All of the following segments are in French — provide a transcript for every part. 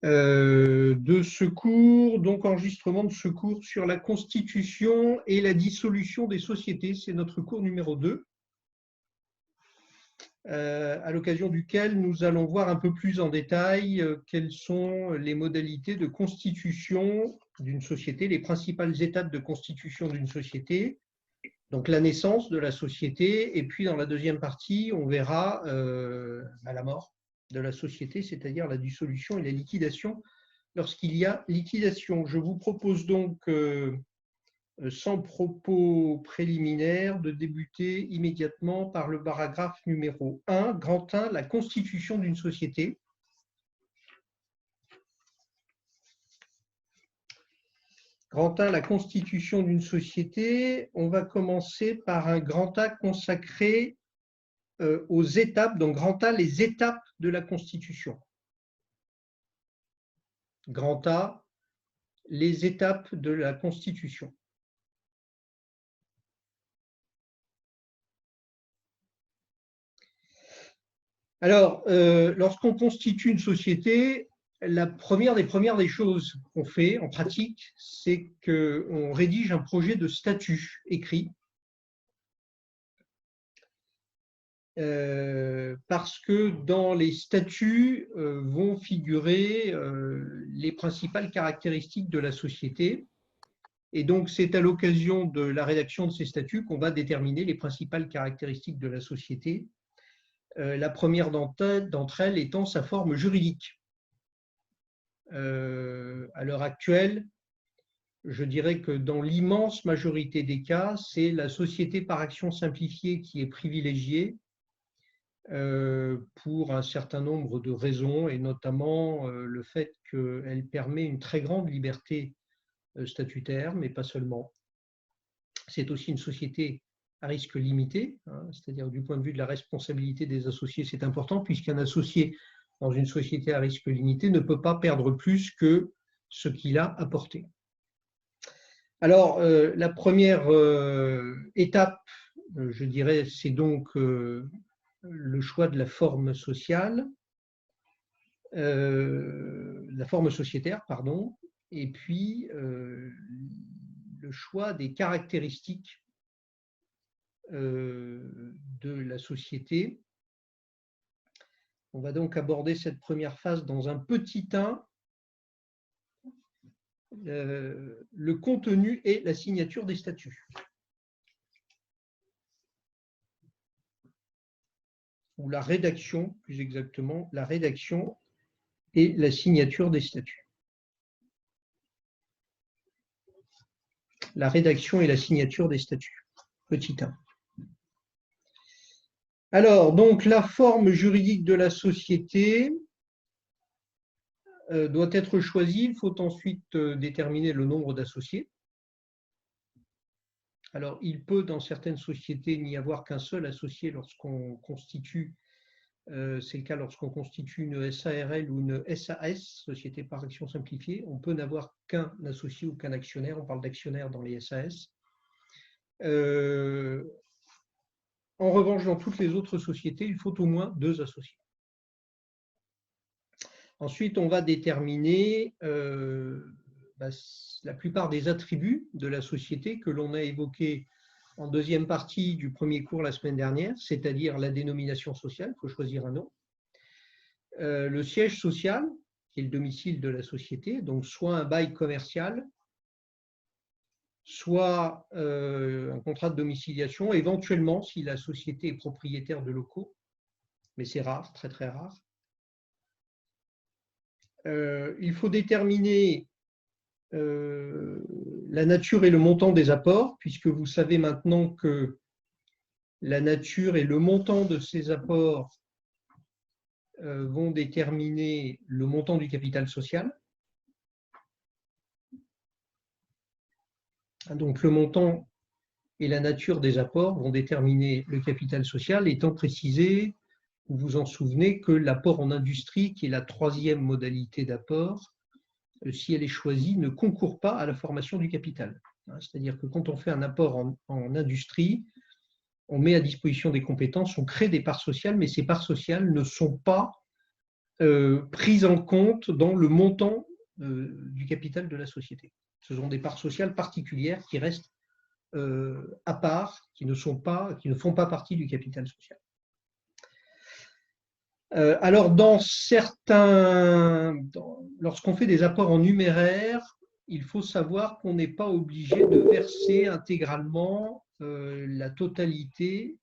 de ce cours, donc enregistrement de ce cours sur la constitution et la dissolution des sociétés. C'est notre cours numéro 2, à l'occasion duquel nous allons voir un peu plus en détail quelles sont les modalités de constitution d'une société, les principales étapes de constitution d'une société, donc la naissance de la société, et puis dans la deuxième partie, on verra la mort de la société, c'est-à-dire la dissolution et la liquidation lorsqu'il y a liquidation. Je vous propose donc, sans propos préliminaires, de débuter immédiatement par le paragraphe numéro 1, grand 1, la constitution d'une société. Grand 1, la constitution d'une société. On va commencer par un grand A consacré aux étapes, donc grand A, les étapes de la constitution. Grand A, les étapes de la constitution. Alors, lorsqu'on constitue une société, la première des choses qu'on fait en pratique, c'est qu'on rédige un projet de statut écrit. Parce que dans les statuts vont figurer les principales caractéristiques de la société. Et donc, c'est à l'occasion de la rédaction de ces statuts qu'on va déterminer les principales caractéristiques de la société. La première d'entre elles étant sa forme juridique. À l'heure actuelle, je dirais que dans l'immense majorité des cas, c'est la société par action simplifiée qui est privilégiée pour un certain nombre de raisons, et notamment le fait qu'elle permet une très grande liberté statutaire, mais pas seulement. C'est aussi une société à risque limité, hein, c'est-à-dire du point de vue de la responsabilité des associés, c'est important, puisqu'un associé dans une société à risque limité ne peut pas perdre plus que ce qu'il a apporté. Alors, la première étape, je dirais, c'est donc le choix de la forme sociale, la forme sociétaire, pardon, et puis le choix des caractéristiques de la société. On va donc aborder cette première phase dans un petit 1, le contenu et la signature des statuts. Ou la rédaction, plus exactement, la rédaction et la signature des statuts. La rédaction et la signature des statuts. Petit 1. Alors, donc, la forme juridique de la société doit être choisie. Il faut ensuite déterminer le nombre d'associés. Alors, il peut, dans certaines sociétés, n'y avoir qu'un seul associé lorsqu'on constitue, c'est le cas lorsqu'on constitue une SARL ou une SAS, Société par action simplifiée. On peut n'avoir qu'un associé ou qu'un actionnaire. On parle d'actionnaire dans les SAS. En revanche, dans toutes les autres sociétés, il faut au moins 2 associés. Ensuite, on va déterminer la plupart des attributs de la société que l'on a évoqués en deuxième partie du premier cours la semaine dernière, c'est-à-dire la dénomination sociale, il faut choisir un nom, le siège social, qui est le domicile de la société, donc soit un bail commercial, soit un contrat de domiciliation, éventuellement si la société est propriétaire de locaux, mais c'est rare, très très rare. Il faut déterminer la nature et le montant des apports, puisque vous savez maintenant que la nature et le montant de ces apports vont déterminer le montant du capital social. Donc le montant et la nature des apports vont déterminer le capital social, étant précisé, vous vous en souvenez, que l'apport en industrie, qui est la troisième modalité d'apport, si elle est choisie, ne concourt pas à la formation du capital. C'est-à-dire que quand on fait un apport en industrie, on met à disposition des compétences, on crée des parts sociales, mais ces parts sociales ne sont pas prises en compte dans le montant du capital de la société. Ce sont des parts sociales particulières qui restent à part, qui ne font pas partie du capital social. Alors, lorsqu'on fait des apports en numéraire, il faut savoir qu'on n'est pas obligé de verser intégralement la totalité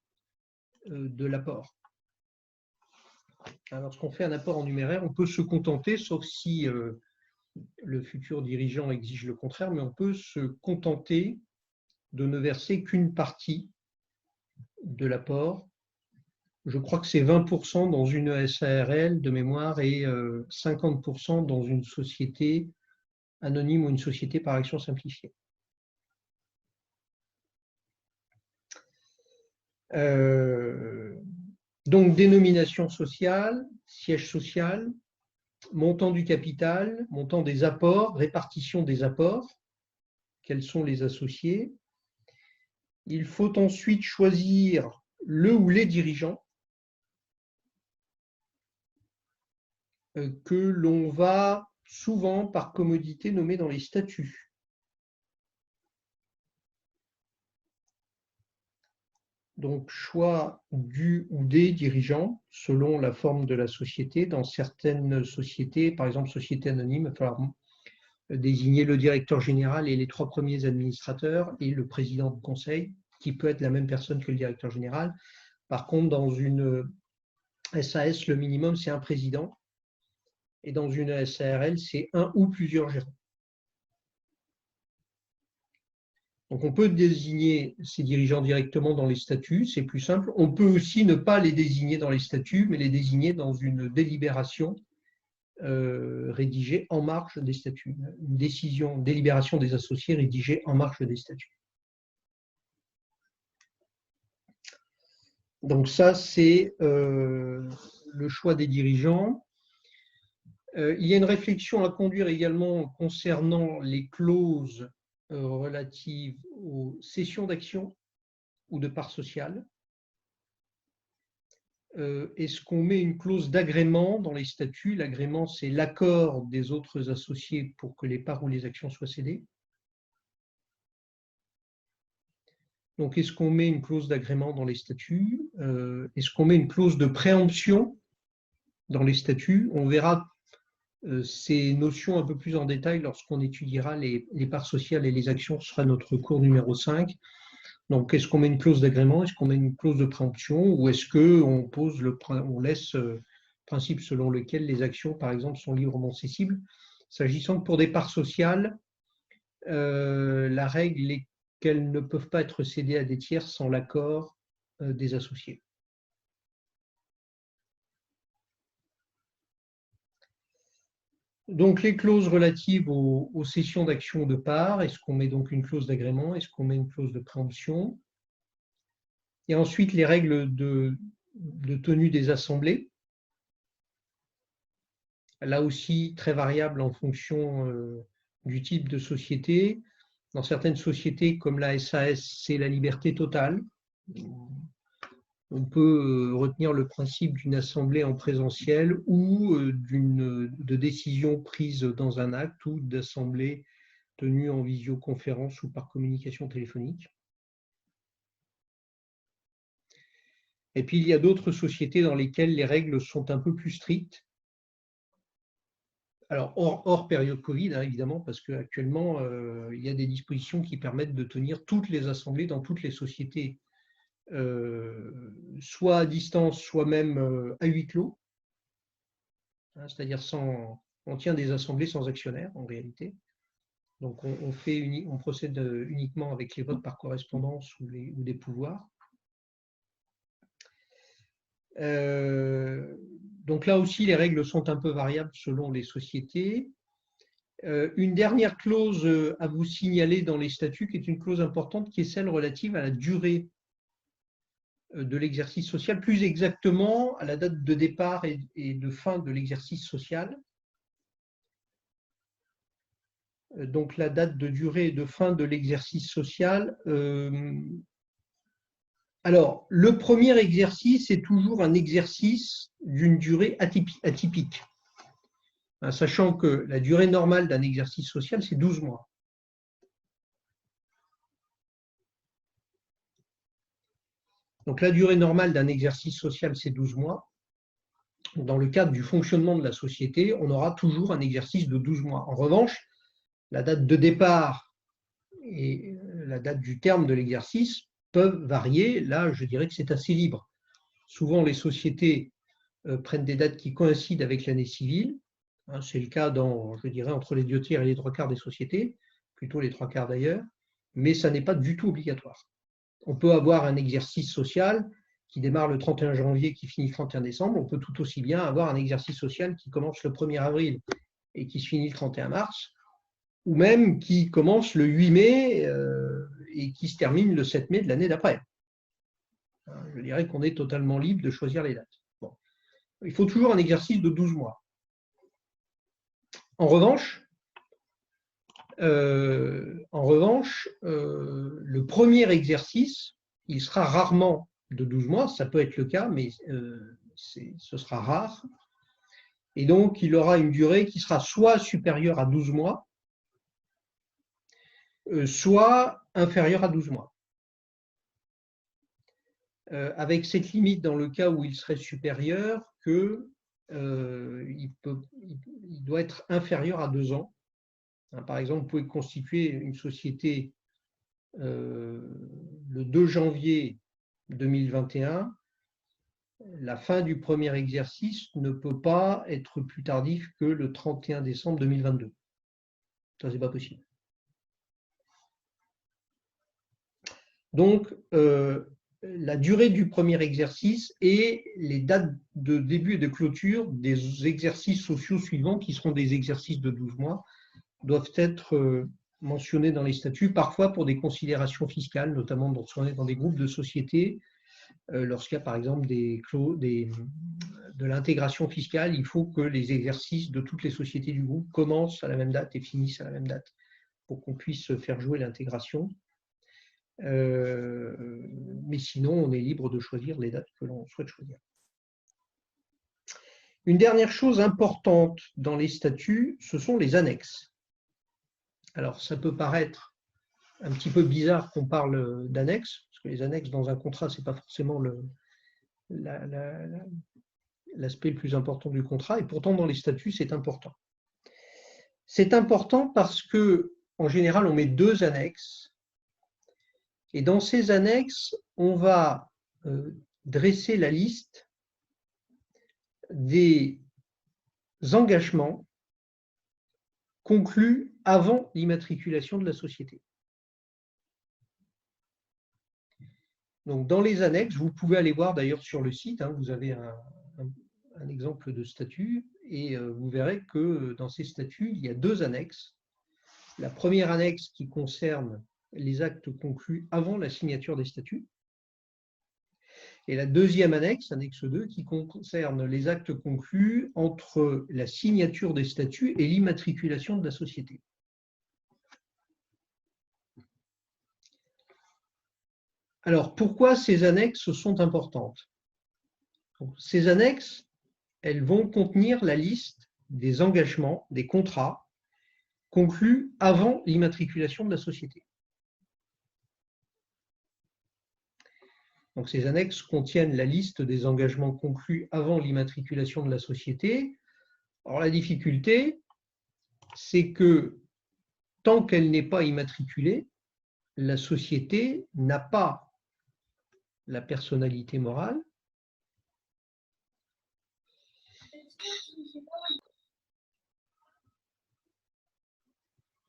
de l'apport. Lorsqu'on fait un apport en numéraire, on peut se contenter, sauf si le futur dirigeant exige le contraire, mais on peut se contenter de ne verser qu'une partie de l'apport. Je crois que c'est 20% dans une SARL de mémoire et 50% dans une société anonyme ou une société par action simplifiée. Donc, dénomination sociale, siège social, montant du capital, montant des apports, répartition des apports, quels sont les associés. Il faut ensuite choisir le ou les dirigeants que l'on va souvent, par commodité, nommer dans les statuts. Donc, choix du ou des dirigeants selon la forme de la société. Dans certaines sociétés, par exemple société anonyme, il va falloir désigner le directeur général et les 3 premiers administrateurs et le président du conseil, qui peut être la même personne que le directeur général. Par contre, dans une SAS, le minimum, c'est un président. Et dans une SARL, c'est un ou plusieurs gérants. Donc, on peut désigner ces dirigeants directement dans les statuts, c'est plus simple. On peut aussi ne pas les désigner dans les statuts, mais les désigner dans une délibération rédigée en marge des statuts. Une délibération des associés rédigée en marge des statuts. Donc ça, c'est le choix des dirigeants. Il y a une réflexion à conduire également concernant les clauses relatives aux cessions d'actions ou de parts sociales. Est-ce qu'on met une clause d'agrément dans les statuts? L'agrément, c'est l'accord des autres associés pour que les parts ou les actions soient cédées. Donc, est-ce qu'on met une clause d'agrément dans les statuts? Est-ce qu'on met une clause de préemption dans les statuts? On verra ces notions un peu plus en détail lorsqu'on étudiera les parts sociales et les actions. Ce sera notre cours numéro 5. Donc, est-ce qu'on met une clause d'agrément? Est-ce qu'on met une clause de préemption? Ou est-ce qu'on laisse le principe selon lequel les actions, par exemple, sont librement cessibles? S'agissant que pour des parts sociales, la règle est qu'elles ne peuvent pas être cédées à des tiers sans l'accord des associés. Donc, les clauses relatives aux cessions d'actions de parts, est-ce qu'on met donc une clause d'agrément? Est-ce qu'on met une clause de préemption? Et ensuite, les règles de tenue des assemblées. Là aussi, très variable en fonction du type de société. Dans certaines sociétés, comme la SAS, c'est la liberté totale. On peut retenir le principe d'une assemblée en présentiel ou de décision prise dans un acte ou d'assemblée tenue en visioconférence ou par communication téléphonique. Et puis, il y a d'autres sociétés dans lesquelles les règles sont un peu plus strictes. Alors, hors période Covid, hein, évidemment, parce qu'actuellement, il y a des dispositions qui permettent de tenir toutes les assemblées dans toutes les sociétés, soit à distance, soit même à huis clos. Hein, c'est-à-dire on tient des assemblées sans actionnaire, en réalité. Donc, on procède uniquement avec les votes par correspondance ou des pouvoirs. Donc là aussi, les règles sont un peu variables selon les sociétés. Une dernière clause à vous signaler dans les statuts, qui est une clause importante, qui est celle relative à la durée de l'exercice social, plus exactement à la date de départ et de fin de l'exercice social. Donc la date de durée et de fin de l'exercice social Alors, le premier exercice est toujours un exercice d'une durée atypique, sachant que la durée normale d'un exercice social, c'est 12 mois. Donc, la durée normale d'un exercice social, c'est 12 mois. Dans le cadre du fonctionnement de la société, on aura toujours un exercice de 12 mois. En revanche, la date de départ et la date du terme de l'exercice peuvent varier. Là, je dirais que c'est assez libre. Souvent, les sociétés prennent des dates qui coïncident avec l'année civile. C'est le cas je dirais, entre les 2 tiers et les 3 quarts des sociétés, plutôt les 3 quarts d'ailleurs, mais ça n'est pas du tout obligatoire. On peut avoir un exercice social qui démarre le 31 janvier, qui finit le 31 décembre. On peut tout aussi bien avoir un exercice social qui commence le 1er avril et qui se finit le 31 mars, ou même qui commence le 8 mai et qui se termine le 7 mai de l'année d'après. Je dirais qu'on est totalement libre de choisir les dates. Bon. Il faut toujours un exercice de 12 mois. En revanche, le premier exercice, il sera rarement de 12 mois, ça peut être le cas, mais ce sera rare. Et donc, il aura une durée qui sera soit supérieure à 12 mois, soit inférieure à 12 mois. Avec cette limite dans le cas où il serait supérieur, qu'il doit être inférieur à 2 ans. Par exemple, vous pouvez constituer une société le 2 janvier 2021. La fin du premier exercice ne peut pas être plus tardif que le 31 décembre 2022. Ça, c'est pas possible. Donc, la durée du premier exercice et les dates de début et de clôture des exercices sociaux suivants, qui seront des exercices de 12 mois, doivent être mentionnés dans les statuts, parfois pour des considérations fiscales, notamment lorsqu'on est dans des groupes de sociétés, lorsqu'il y a par exemple de l'intégration fiscale, il faut que les exercices de toutes les sociétés du groupe commencent à la même date et finissent à la même date pour qu'on puisse faire jouer l'intégration. Mais sinon, on est libre de choisir les dates que l'on souhaite choisir. Une dernière chose importante dans les statuts, ce sont les annexes. Alors, ça peut paraître un petit peu bizarre qu'on parle d'annexes, parce que les annexes dans un contrat, ce n'est pas forcément l'aspect le plus important du contrat, et pourtant dans les statuts, c'est important. C'est important parce que, en général, on met 2 annexes, et dans ces annexes, on va dresser la liste des engagements conclus avant l'immatriculation de la société. Donc, dans les annexes, vous pouvez aller voir d'ailleurs sur le site, vous avez un exemple de statut et vous verrez que dans ces statuts, il y a 2 annexes. La première annexe qui concerne les actes conclus avant la signature des statuts et la deuxième annexe, annexe 2, qui concerne les actes conclus entre la signature des statuts et l'immatriculation de la société. Alors, pourquoi ces annexes sont importantes? Ces annexes, elles vont contenir la liste des engagements, des contrats conclus avant l'immatriculation de la société. Donc, ces annexes contiennent la liste des engagements conclus avant l'immatriculation de la société. Alors, la difficulté, c'est que tant qu'elle n'est pas immatriculée, la société n'a pas la personnalité morale.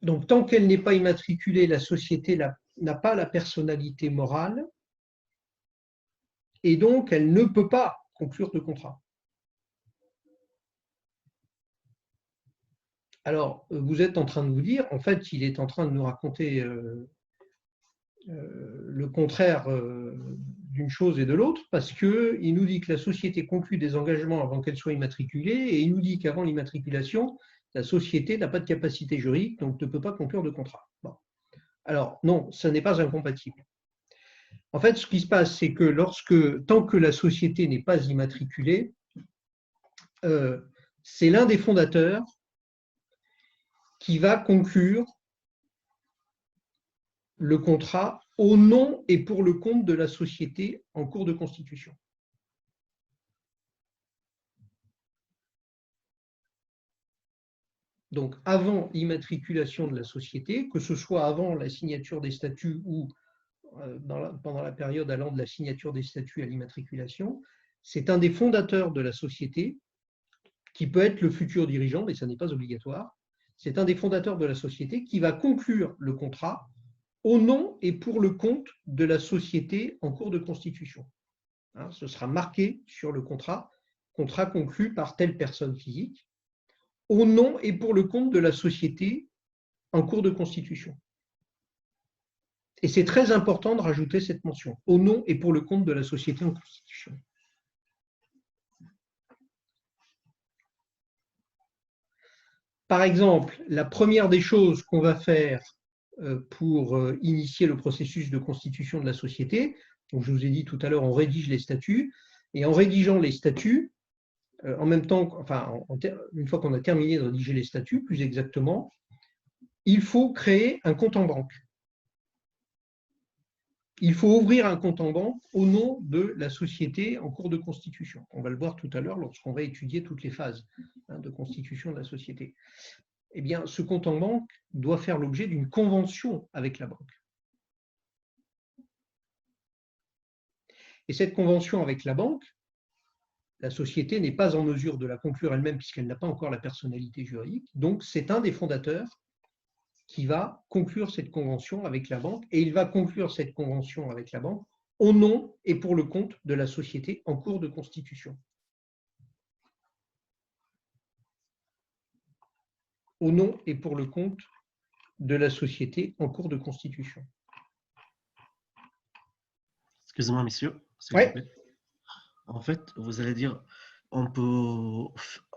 Donc, tant qu'elle n'est pas immatriculée, la société n'a pas la personnalité morale et donc elle ne peut pas conclure de contrat. Alors, vous êtes en train de vous dire, en fait, il est en train de nous raconter le contraire d'une chose et de l'autre, parce qu'il nous dit que la société conclut des engagements avant qu'elle soit immatriculée, et il nous dit qu'avant l'immatriculation, la société n'a pas de capacité juridique, donc ne peut pas conclure de contrat. Bon. Alors, non, ça n'est pas incompatible. En fait, ce qui se passe, c'est que tant que la société n'est pas immatriculée, c'est l'un des fondateurs qui va conclure le contrat au nom et pour le compte de la société en cours de constitution. Donc, avant l'immatriculation de la société, que ce soit avant la signature des statuts ou pendant la période allant de la signature des statuts à l'immatriculation, c'est un des fondateurs de la société, qui peut être le futur dirigeant, mais ça n'est pas obligatoire. C'est un des fondateurs de la société qui va conclure le contrat au nom et pour le compte de la société en cours de constitution. Ce sera marqué sur le contrat conclu par telle personne physique, au nom et pour le compte de la société en cours de constitution. Et c'est très important de rajouter cette mention, au nom et pour le compte de la société en constitution. Par exemple, la première des choses qu'on va faire pour initier le processus de constitution de la société, donc je vous ai dit tout à l'heure, on rédige les statuts, et en rédigeant les statuts, en même temps, enfin, une fois qu'on a terminé de rédiger les statuts, plus exactement, il faut créer un compte en banque. Il faut ouvrir un compte en banque au nom de la société en cours de constitution. On va le voir tout à l'heure lorsqu'on va étudier toutes les phases de constitution de la société. Eh bien, ce compte en banque doit faire l'objet d'une convention avec la banque. Et cette convention avec la banque, la société n'est pas en mesure de la conclure elle-même puisqu'elle n'a pas encore la personnalité juridique. Donc, c'est un des fondateurs qui va conclure cette convention avec la banque, et il va conclure cette convention avec la banque au nom et pour le compte de la société en cours de constitution. Au nom et pour le compte de la société en cours de constitution. Excusez-moi, monsieur. Oui. En fait, vous allez dire, on peut,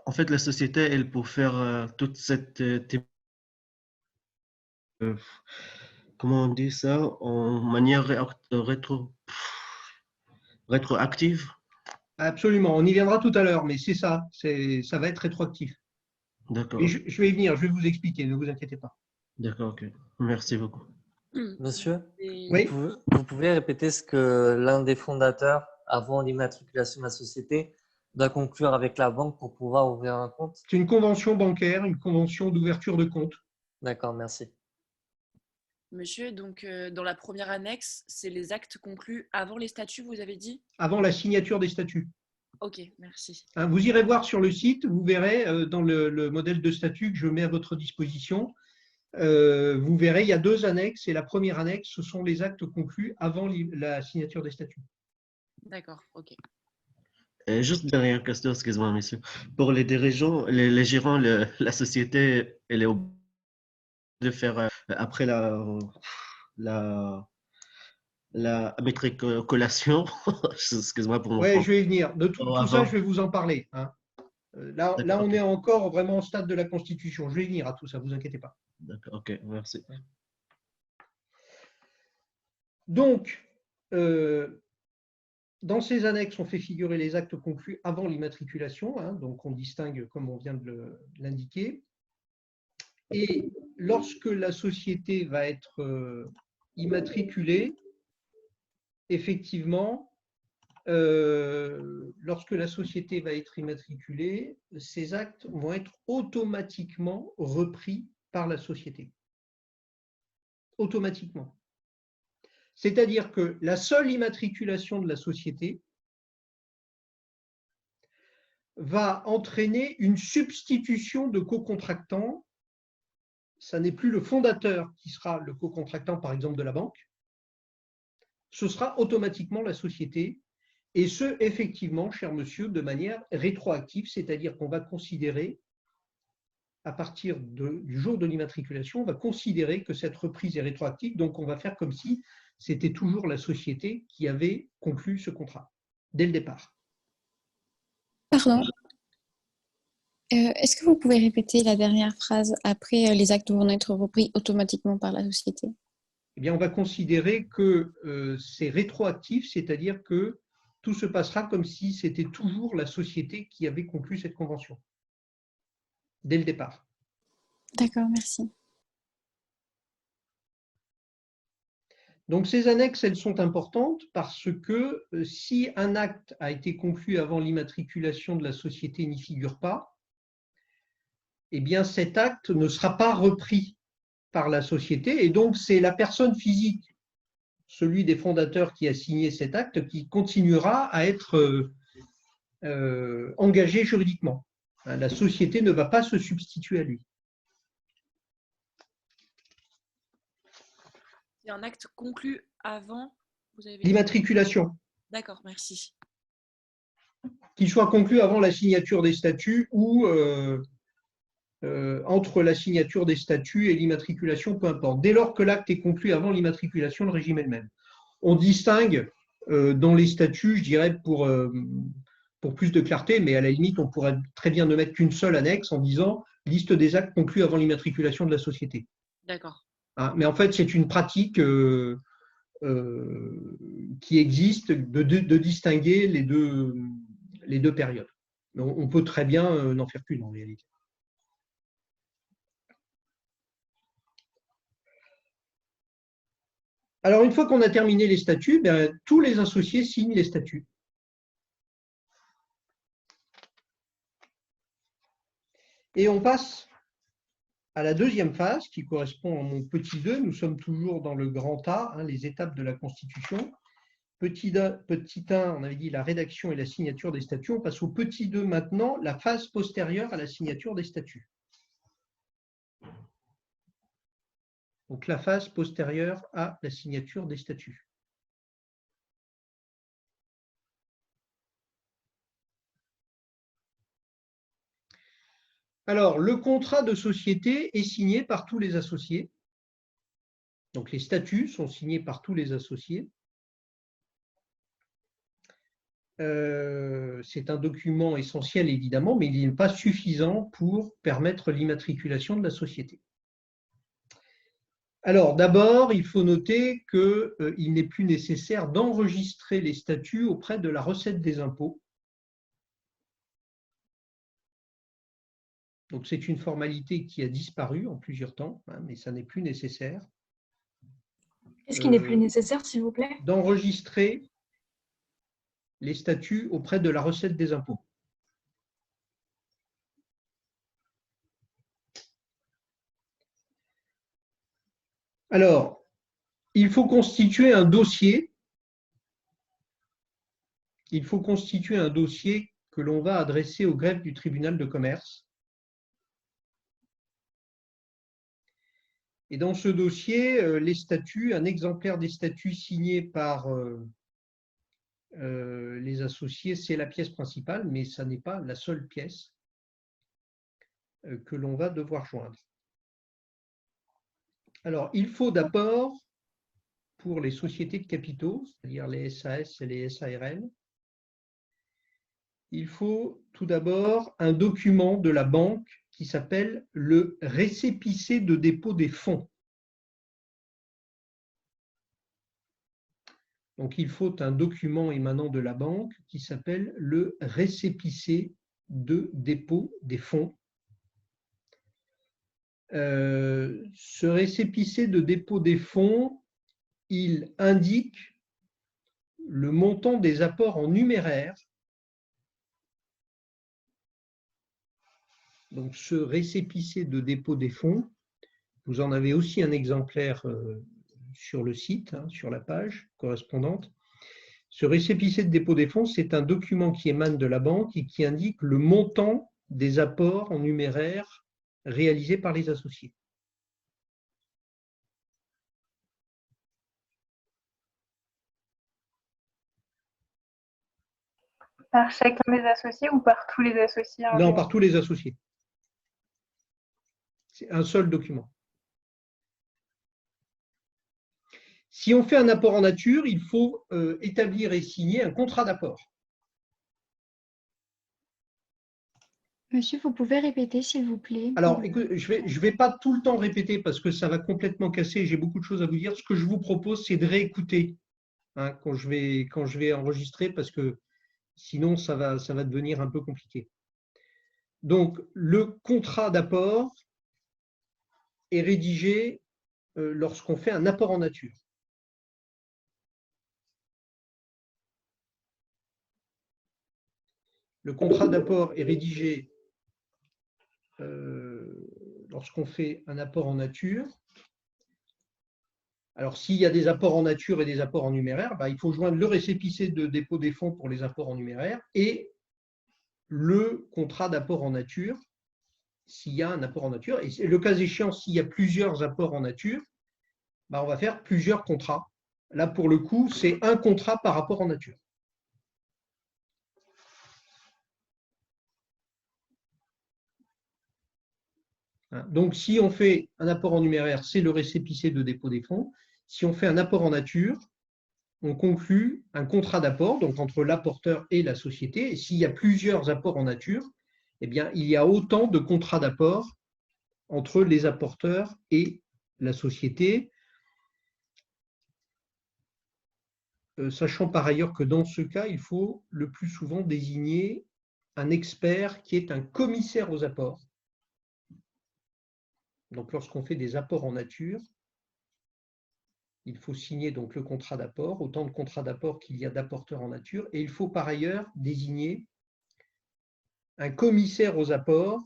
en fait, la société, elle peut faire toute cette, comment on dit ça, en manière rétroactive. Absolument, on y viendra tout à l'heure, mais c'est ça, ça va être rétroactif. D'accord. Et je vais y venir, je vais vous expliquer, ne vous inquiétez pas. D'accord, ok. Merci beaucoup. Monsieur, oui. vous pouvez répéter ce que l'un des fondateurs, avant l'immatriculation de la société, doit conclure avec la banque pour pouvoir ouvrir un compte? C'est une convention bancaire, une convention d'ouverture de compte. D'accord, merci. Monsieur, donc dans la première annexe, c'est les actes conclus avant les statuts, vous avez dit? Avant la signature des statuts. Ok, merci. Vous irez voir sur le site, vous verrez dans le modèle de statut que je mets à votre disposition, vous verrez, il y a 2 annexes, et la première annexe, ce sont les actes conclus avant la signature des statuts. D'accord, ok. Juste dernière question, excusez-moi, monsieur. Pour les dirigeants, les gérants, la société, elle est obligée de faire après la matriculation. Excuse-moi pour mon Oui, français. je vais y venir. De tout ça, je vais vous en parler. Là, on est encore vraiment au stade de la Constitution. Je vais y venir à tout ça, ne vous inquiétez pas. D'accord, ok, merci. Donc, dans ces annexes, on fait figurer les actes conclus avant l'immatriculation, donc on distingue comme on vient de l'indiquer. Et lorsque la société va être immatriculée, effectivement, lorsque la société va être immatriculée, ces actes vont être automatiquement repris par la société. Automatiquement. C'est-à-dire que la seule immatriculation de la société va entraîner une substitution de co-contractants. Ça n'est plus le fondateur qui sera le co-contractant, par exemple, de la banque. Ce sera automatiquement la société, et ce, effectivement, cher monsieur, de manière rétroactive, c'est-à-dire qu'on va considérer, à partir du jour de l'immatriculation, on va considérer que cette reprise est rétroactive, donc on va faire comme si c'était toujours la société qui avait conclu ce contrat, dès le départ. Pardon. Est-ce que vous pouvez répéter la dernière phrase après les actes vont être repris automatiquement par la société? eh bien, on va considérer que c'est rétroactif, c'est-à-dire que tout se passera comme si c'était toujours la société qui avait conclu cette convention, dès le départ. D'accord, merci. Donc, ces annexes, elles sont importantes parce que si un acte a été conclu avant l'immatriculation de la société et n'y figure pas, eh bien, cet acte ne sera pas repris par la société et donc c'est la personne physique, celui des fondateurs qui a signé cet acte, qui continuera à être engagé juridiquement. La société ne va pas se substituer à lui. C'est un acte conclu avant, vous avez dit. L'immatriculation, D'accord, merci. qu'il soit conclu avant la signature des statuts ou entre la signature des statuts et l'immatriculation, peu importe. Dès lors que l'acte est conclu avant l'immatriculation, le régime est le même. On distingue dans les statuts, je dirais, pour plus de clarté, mais à la limite, on pourrait très bien ne mettre qu'une seule annexe en disant « liste des actes conclus avant l'immatriculation de la société ». D'accord. Hein, mais en fait, c'est une pratique qui existe de distinguer les deux périodes. On peut très bien n'en faire qu'une en réalité. Alors, une fois qu'on a terminé les statuts, tous les associés signent les statuts. Et on passe à la deuxième phase qui correspond à mon petit 2. Nous sommes toujours dans le grand A, hein, les étapes de la Constitution. Petit 1, on avait dit la rédaction et la signature des statuts. On passe au petit 2 maintenant, la phase postérieure à la signature des statuts. Donc la phase postérieure à la signature des statuts. Alors, le contrat de société est signé par tous les associés. Donc les statuts sont signés par tous les associés. C'est un document essentiel évidemment, mais il n'est pas suffisant pour permettre l'immatriculation de la société. Alors d'abord, il faut noter qu'il n'est plus nécessaire d'enregistrer les statuts auprès de la recette des impôts. Donc c'est une formalité qui a disparu en plusieurs temps, hein, mais ça n'est plus nécessaire. Qu'est-ce qui n'est plus nécessaire, s'il vous plaît? D'enregistrer les statuts auprès de la recette des impôts. Alors, il faut constituer un dossier. Il faut constituer un dossier que l'on va adresser au greffe du tribunal de commerce. Et dans ce dossier, les statuts, un exemplaire des statuts signés par les associés, c'est la pièce principale, mais ça n'est pas la seule pièce que l'on va devoir joindre. Alors, il faut d'abord, pour les sociétés de capitaux, c'est-à-dire les SAS et les SARL, il faut tout d'abord un document de la banque qui s'appelle le récépissé de dépôt des fonds. Donc, il faut un document émanant de la banque qui s'appelle le récépissé de dépôt des fonds. Ce récépissé de dépôt des fonds, il indique le montant des apports en numéraire. Donc, ce récépissé de dépôt des fonds, vous en avez aussi un exemplaire sur le site, hein, sur la page correspondante. Ce récépissé de dépôt des fonds, c'est un document qui émane de la banque et qui indique le montant des apports en numéraire réalisés par les associés. Par chacun des associés ou par tous les associés? Non, par tous les associés. C'est un seul document. Si on fait un apport en nature, il faut établir et signer un contrat d'apport. Monsieur, vous pouvez répéter, s'il vous plaît. Alors, écoute, je vais pas tout le temps répéter parce que ça va complètement casser. J'ai beaucoup de choses à vous dire. Ce que je vous propose, c'est de réécouter hein, quand je vais enregistrer parce que sinon, ça va devenir un peu compliqué. Donc, le contrat d'apport est rédigé lorsqu'on fait un apport en nature. Le contrat d'apport est rédigé lorsqu'on fait un apport en nature. Alors, s'il y a des apports en nature et des apports en numéraire, il faut joindre le récépissé de dépôt des fonds pour les apports en numéraire et le contrat d'apport en nature s'il y a un apport en nature. Et le cas échéant, s'il y a plusieurs apports en nature, on va faire plusieurs contrats. Là, pour le coup, c'est un contrat par rapport en nature. Donc, si on fait un apport en numéraire, c'est le récépissé de dépôt des fonds. Si on fait un apport en nature, on conclut un contrat d'apport, donc entre l'apporteur et la société. Et s'il y a plusieurs apports en nature, eh bien, il y a autant de contrats d'apport entre les apporteurs et la société. Sachant par ailleurs que dans ce cas, il faut le plus souvent désigner un expert qui est un commissaire aux apports. Donc, lorsqu'on fait des apports en nature, il faut signer donc le contrat d'apport, autant de contrats d'apport qu'il y a d'apporteurs en nature, et il faut par ailleurs désigner un commissaire aux apports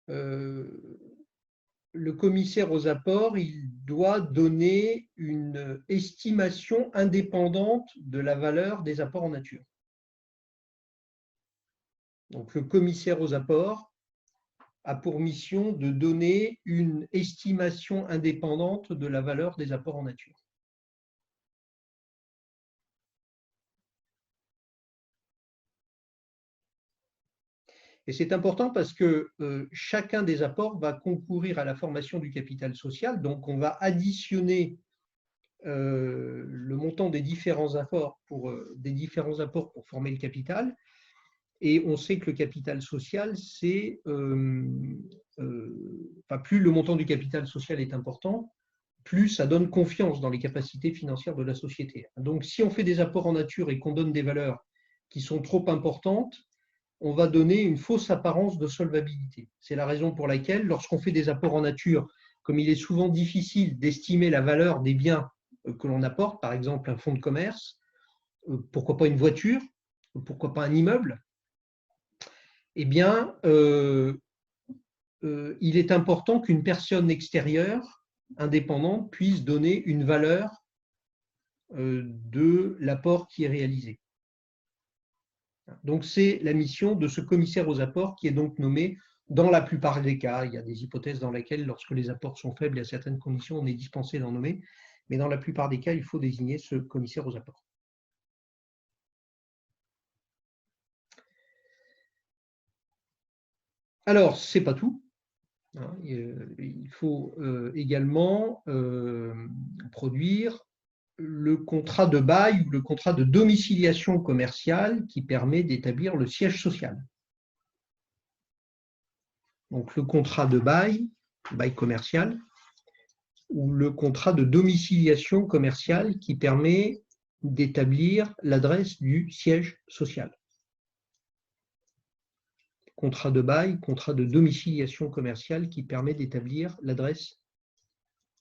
le commissaire aux apports, il doit donner une estimation indépendante de la valeur des apports en nature. Donc, le commissaire aux apports a pour mission de donner une estimation indépendante de la valeur des apports en nature. Et c'est important parce que chacun des apports va concourir à la formation du capital social. Donc, on va additionner le montant des différents apports pour former le capital. Et on sait que le capital social, c'est plus le montant du capital social est important, plus ça donne confiance dans les capacités financières de la société. Donc, si on fait des apports en nature et qu'on donne des valeurs qui sont trop importantes, on va donner une fausse apparence de solvabilité. C'est la raison pour laquelle, lorsqu'on fait des apports en nature, comme il est souvent difficile d'estimer la valeur des biens que l'on apporte, par exemple un fonds de commerce, pourquoi pas une voiture, pourquoi pas un immeuble, eh bien, il est important qu'une personne extérieure, indépendante, puisse donner une valeur de l'apport qui est réalisé. Donc, c'est la mission de ce commissaire aux apports qui est donc nommé dans la plupart des cas. Il y a des hypothèses dans lesquelles, lorsque les apports sont faibles et à certaines conditions, on est dispensé d'en nommer. Mais dans la plupart des cas, il faut désigner ce commissaire aux apports. Alors, ce n'est pas tout. Il faut également produire le contrat de bail ou le contrat de domiciliation commerciale qui permet d'établir le siège social. Donc, le contrat de bail commercial, ou le contrat de domiciliation commerciale qui permet d'établir l'adresse du siège social. Contrat de bail, contrat de domiciliation commerciale qui permet d'établir l'adresse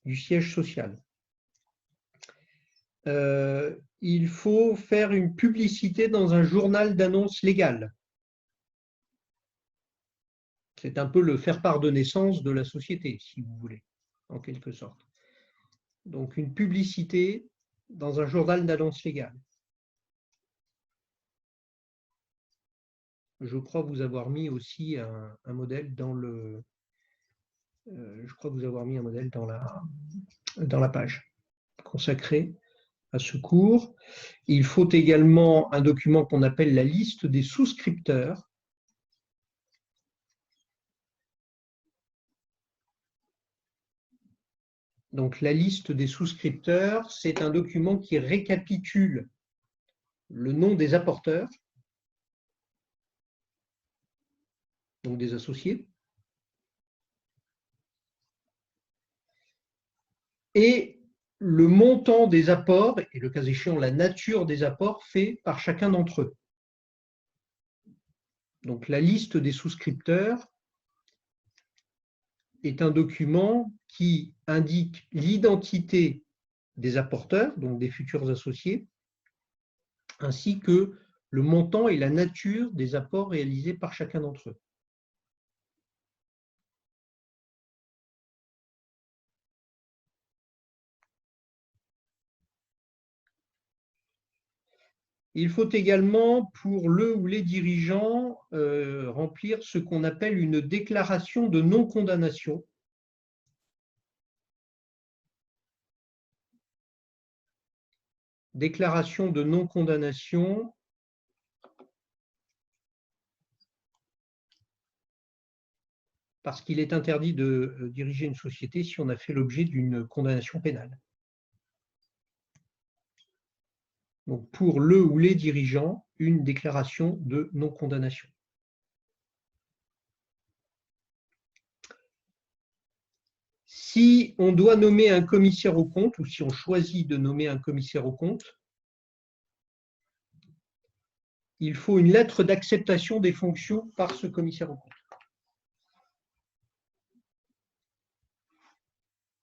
du siège social. Il faut faire une publicité dans un journal d'annonce légale. C'est un peu le faire-part de naissance de la société, si vous voulez, en quelque sorte. Donc, une publicité dans un journal d'annonce légale. Je crois vous avoir mis aussi un modèle dans le. Je crois vous avoir mis un modèle dans la page consacrée à ce cours. Il faut également un document qu'on appelle la liste des souscripteurs. Donc, la liste des souscripteurs, c'est un document qui récapitule le nom des apporteurs, donc des associés, et le montant des apports, et le cas échéant, la nature des apports faits par chacun d'entre eux. Donc la liste des souscripteurs est un document qui indique l'identité des apporteurs, donc des futurs associés, ainsi que le montant et la nature des apports réalisés par chacun d'entre eux. Il faut également, pour le ou les dirigeants, remplir ce qu'on appelle une déclaration de non-condamnation. Déclaration de non-condamnation parce qu'il est interdit de diriger une société si on a fait l'objet d'une condamnation pénale. Donc, pour le ou les dirigeants, une déclaration de non-condamnation. Si on doit nommer un commissaire aux comptes, ou si on choisit de nommer un commissaire aux comptes, il faut une lettre d'acceptation des fonctions par ce commissaire aux comptes.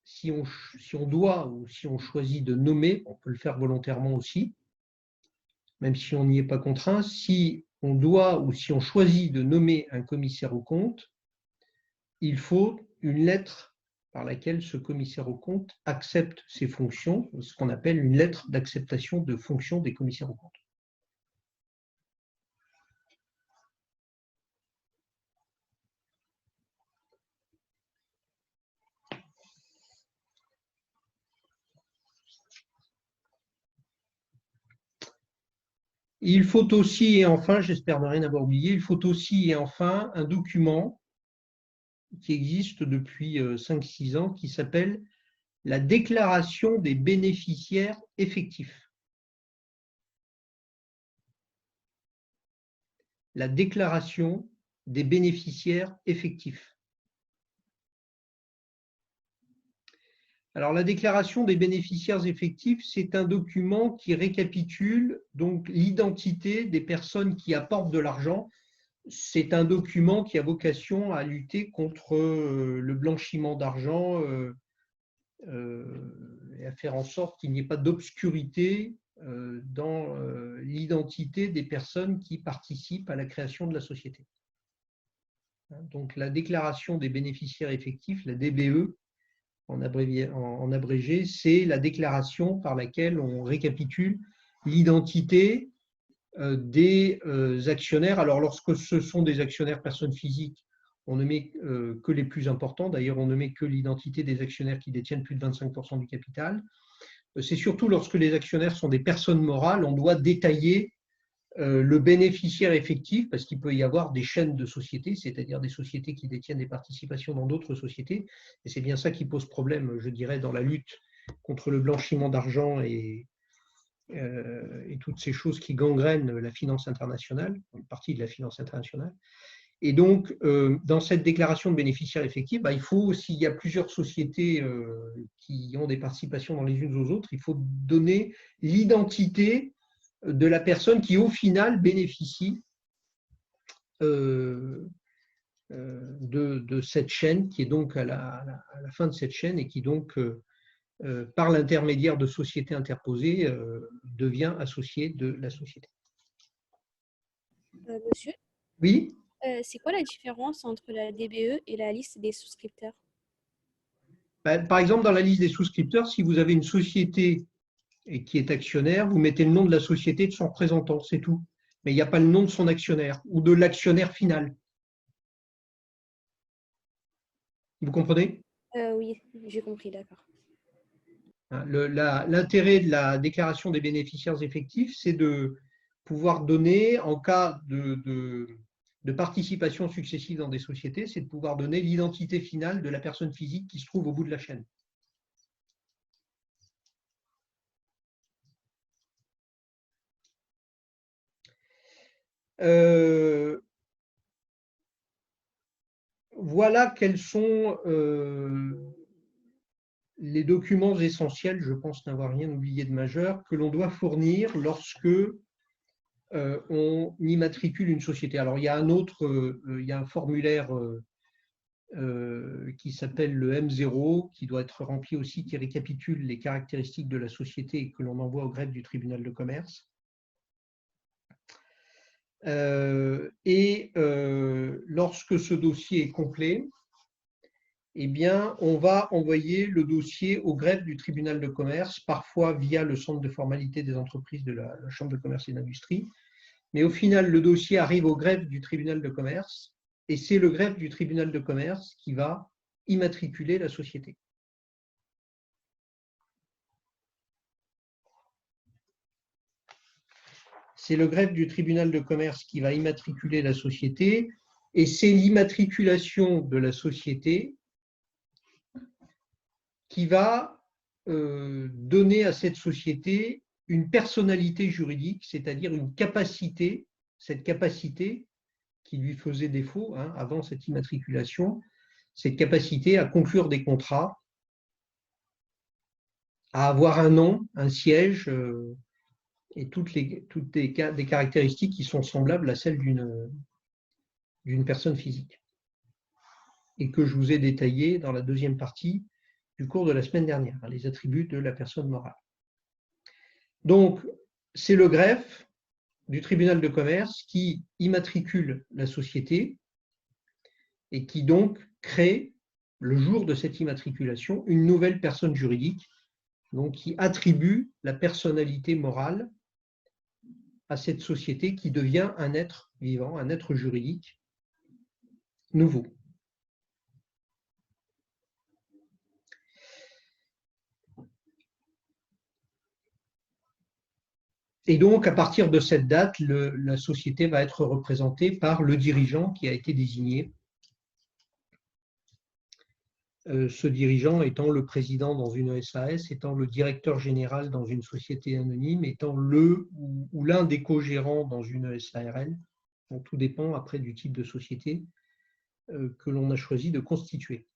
Si on doit ou si on choisit de nommer, on peut le faire volontairement aussi, même si on n'y est pas contraint, si on doit ou si on choisit de nommer un commissaire aux comptes, il faut une lettre par laquelle ce commissaire aux comptes accepte ses fonctions, ce qu'on appelle une lettre d'acceptation de fonctions des commissaires aux comptes. Il faut aussi, et enfin, j'espère ne rien avoir oublié, il faut aussi, et enfin, un document qui existe depuis 5-6 ans qui s'appelle la déclaration des bénéficiaires effectifs. La déclaration des bénéficiaires effectifs. Alors, la déclaration des bénéficiaires effectifs, c'est un document qui récapitule donc l'identité des personnes qui apportent de l'argent. C'est un document qui a vocation à lutter contre le blanchiment d'argent et à faire en sorte qu'il n'y ait pas d'obscurité dans l'identité des personnes qui participent à la création de la société. Donc, la déclaration des bénéficiaires effectifs, la DBE, en abrégé, c'est la déclaration par laquelle on récapitule l'identité des actionnaires. Alors, lorsque ce sont des actionnaires personnes physiques, on ne met que les plus importants. D'ailleurs, on ne met que l'identité des actionnaires qui détiennent plus de 25% du capital. C'est surtout lorsque les actionnaires sont des personnes morales, on doit détailler le bénéficiaire effectif, parce qu'il peut y avoir des chaînes de sociétés, c'est-à-dire des sociétés qui détiennent des participations dans d'autres sociétés. Et c'est bien ça qui pose problème, je dirais, dans la lutte contre le blanchiment d'argent et toutes ces choses qui gangrènent la finance internationale, une partie de la finance internationale. Et donc, dans cette déclaration de bénéficiaire effectif, il faut, s'il y a plusieurs sociétés qui ont des participations dans les unes aux autres, il faut donner l'identité de la personne qui, au final, bénéficie de cette chaîne, qui est donc à la fin de cette chaîne et qui donc, par l'intermédiaire de sociétés interposées, devient associé de la société. Monsieur, Oui, c'est quoi la différence entre la DBE et la liste des souscripteurs? par exemple, dans la liste des souscripteurs, si vous avez une société et qui est actionnaire, vous mettez le nom de la société et de son représentant, c'est tout. Mais il n'y a pas le nom de son actionnaire ou de l'actionnaire final. Vous comprenez? Oui, j'ai compris, d'accord. L'intérêt de la déclaration des bénéficiaires effectifs, c'est de pouvoir donner, en cas de participation successive dans des sociétés, c'est de pouvoir donner l'identité finale de la personne physique qui se trouve au bout de la chaîne. Voilà quels sont les documents essentiels, je pense n'avoir rien oublié de majeur, que l'on doit fournir lorsque on immatricule une société. Alors, il y a il y a un formulaire qui s'appelle le M0, qui doit être rempli aussi, qui récapitule les caractéristiques de la société et que l'on envoie au greffe du tribunal de commerce. Lorsque ce dossier est complet, eh bien, on va envoyer le dossier au greffe du tribunal de commerce, parfois via le centre de formalité des entreprises de la Chambre de commerce et d'industrie. Mais au final, le dossier arrive au greffe du tribunal de commerce et c'est le greffe du tribunal de commerce qui va immatriculer la société. C'est le greffe du tribunal de commerce qui va immatriculer la société et c'est l'immatriculation de la société qui va donner à cette société une personnalité juridique, c'est-à-dire une capacité, cette capacité qui lui faisait défaut avant cette immatriculation, cette capacité à conclure des contrats, à avoir un nom, un siège et toutes des caractéristiques qui sont semblables à celles d'une personne physique et que je vous ai détaillées dans la deuxième partie du cours de la semaine dernière, les attributs de la personne morale. Donc, c'est le greffe du tribunal de commerce qui immatricule la société et qui donc crée, le jour de cette immatriculation, une nouvelle personne juridique, donc qui attribue la personnalité morale à cette société qui devient un être vivant, un être juridique nouveau. Et donc, à partir de cette date, la société va être représentée par le dirigeant qui a été désigné. Ce dirigeant étant le président dans une SAS, étant le directeur général dans une société anonyme, étant le ou l'un des co-gérants dans une SARL. Donc, tout dépend après du type de société que l'on a choisi de constituer.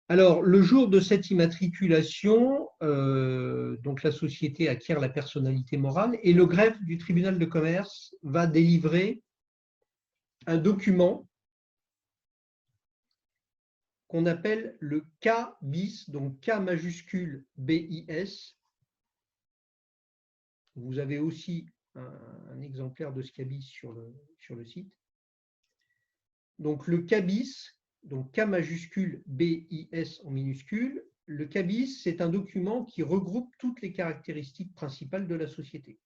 Alors, le jour de cette immatriculation, donc la société acquiert la personnalité morale et le greffe du tribunal de commerce va délivrer un document qu'on appelle le K-BIS, donc K majuscule BIS. Vous avez aussi un exemplaire de ce K-BIS sur le site. Donc le K-BIS, donc K majuscule BIS en minuscule, le K-BIS, c'est un document qui regroupe toutes les caractéristiques principales de la société.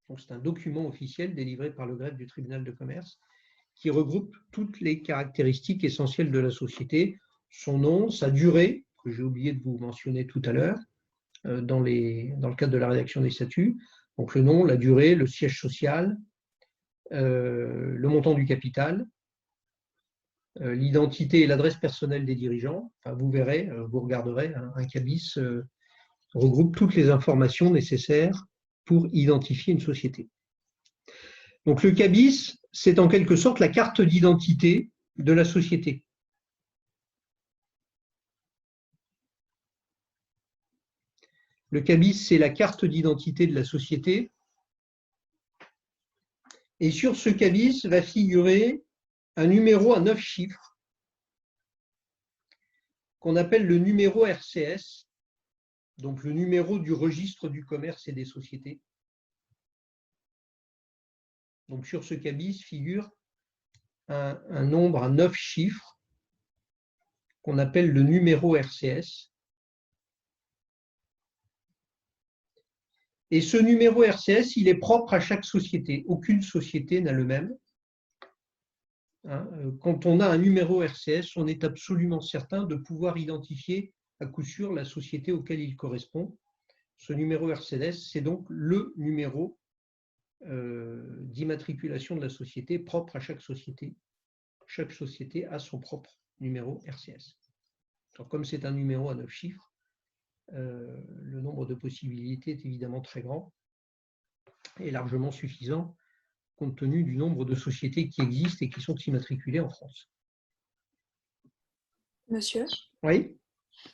Donc c'est un document officiel délivré par le greffe du tribunal de commerce qui regroupe toutes les caractéristiques essentielles de la société, son nom, sa durée, que j'ai oublié de vous mentionner tout à l'heure, dans le cadre de la rédaction des statuts. Donc le nom, la durée, le siège social, le montant du capital, l'identité et l'adresse personnelle des dirigeants. Enfin, vous verrez, vous regarderez, un K-BIS regroupe toutes les informations nécessaires pour identifier une société. Donc le K-BIS, c'est en quelque sorte la carte d'identité de la société. Le K-BIS, c'est la carte d'identité de la société. Et sur ce K-BIS va figurer un numéro à 9 chiffres qu'on appelle le numéro RCS, donc le numéro du registre du commerce et des sociétés. Donc sur ce K-BIS figure un nombre à 9 chiffres qu'on appelle le numéro RCS. Et ce numéro RCS, il est propre à chaque société. Aucune société n'a le même. Quand on a un numéro RCS, on est absolument certain de pouvoir identifier à coup sûr la société auquel il correspond. Ce numéro RCS, c'est donc le numéro d'immatriculation de la société propre à chaque société. Chaque société a son propre numéro RCS. Alors, comme c'est un numéro à 9 chiffres, le nombre de possibilités est évidemment très grand et largement suffisant compte tenu du nombre de sociétés qui existent et qui sont immatriculées en France. Monsieur, Oui.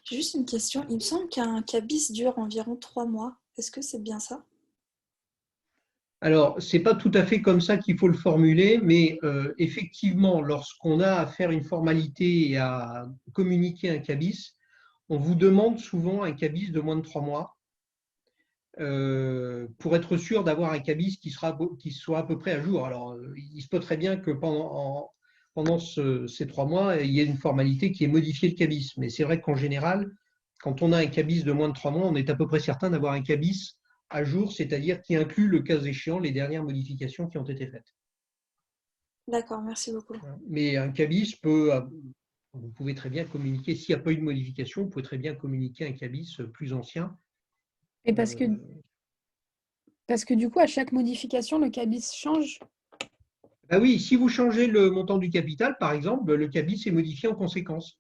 j'ai juste une question. Il me semble qu'un cabis dure environ 3 mois. Est-ce que c'est bien ça? Alors, ce n'est pas tout à fait comme ça qu'il faut le formuler, mais effectivement, lorsqu'on a à faire une formalité et à communiquer un cabis, on vous demande souvent un cabis de moins de 3 mois pour être sûr d'avoir un cabis qui soit à peu près à jour. Alors, il se peut très bien que pendant ces 3 mois, il y ait une formalité qui ait modifié le cabis. Mais c'est vrai qu'en général, quand on a un cabis de moins de 3 mois, on est à peu près certain d'avoir un cabis à jour, c'est-à-dire qui inclut, le cas échéant, les dernières modifications qui ont été faites. D'accord, merci beaucoup. Mais un cabis vous pouvez très bien communiquer, s'il n'y a pas eu de modification, vous pouvez très bien communiquer un cabis plus ancien. Et parce que du coup, à chaque modification, le cabis change. Ben oui, si vous changez le montant du capital, par exemple, le cabis est modifié en conséquence.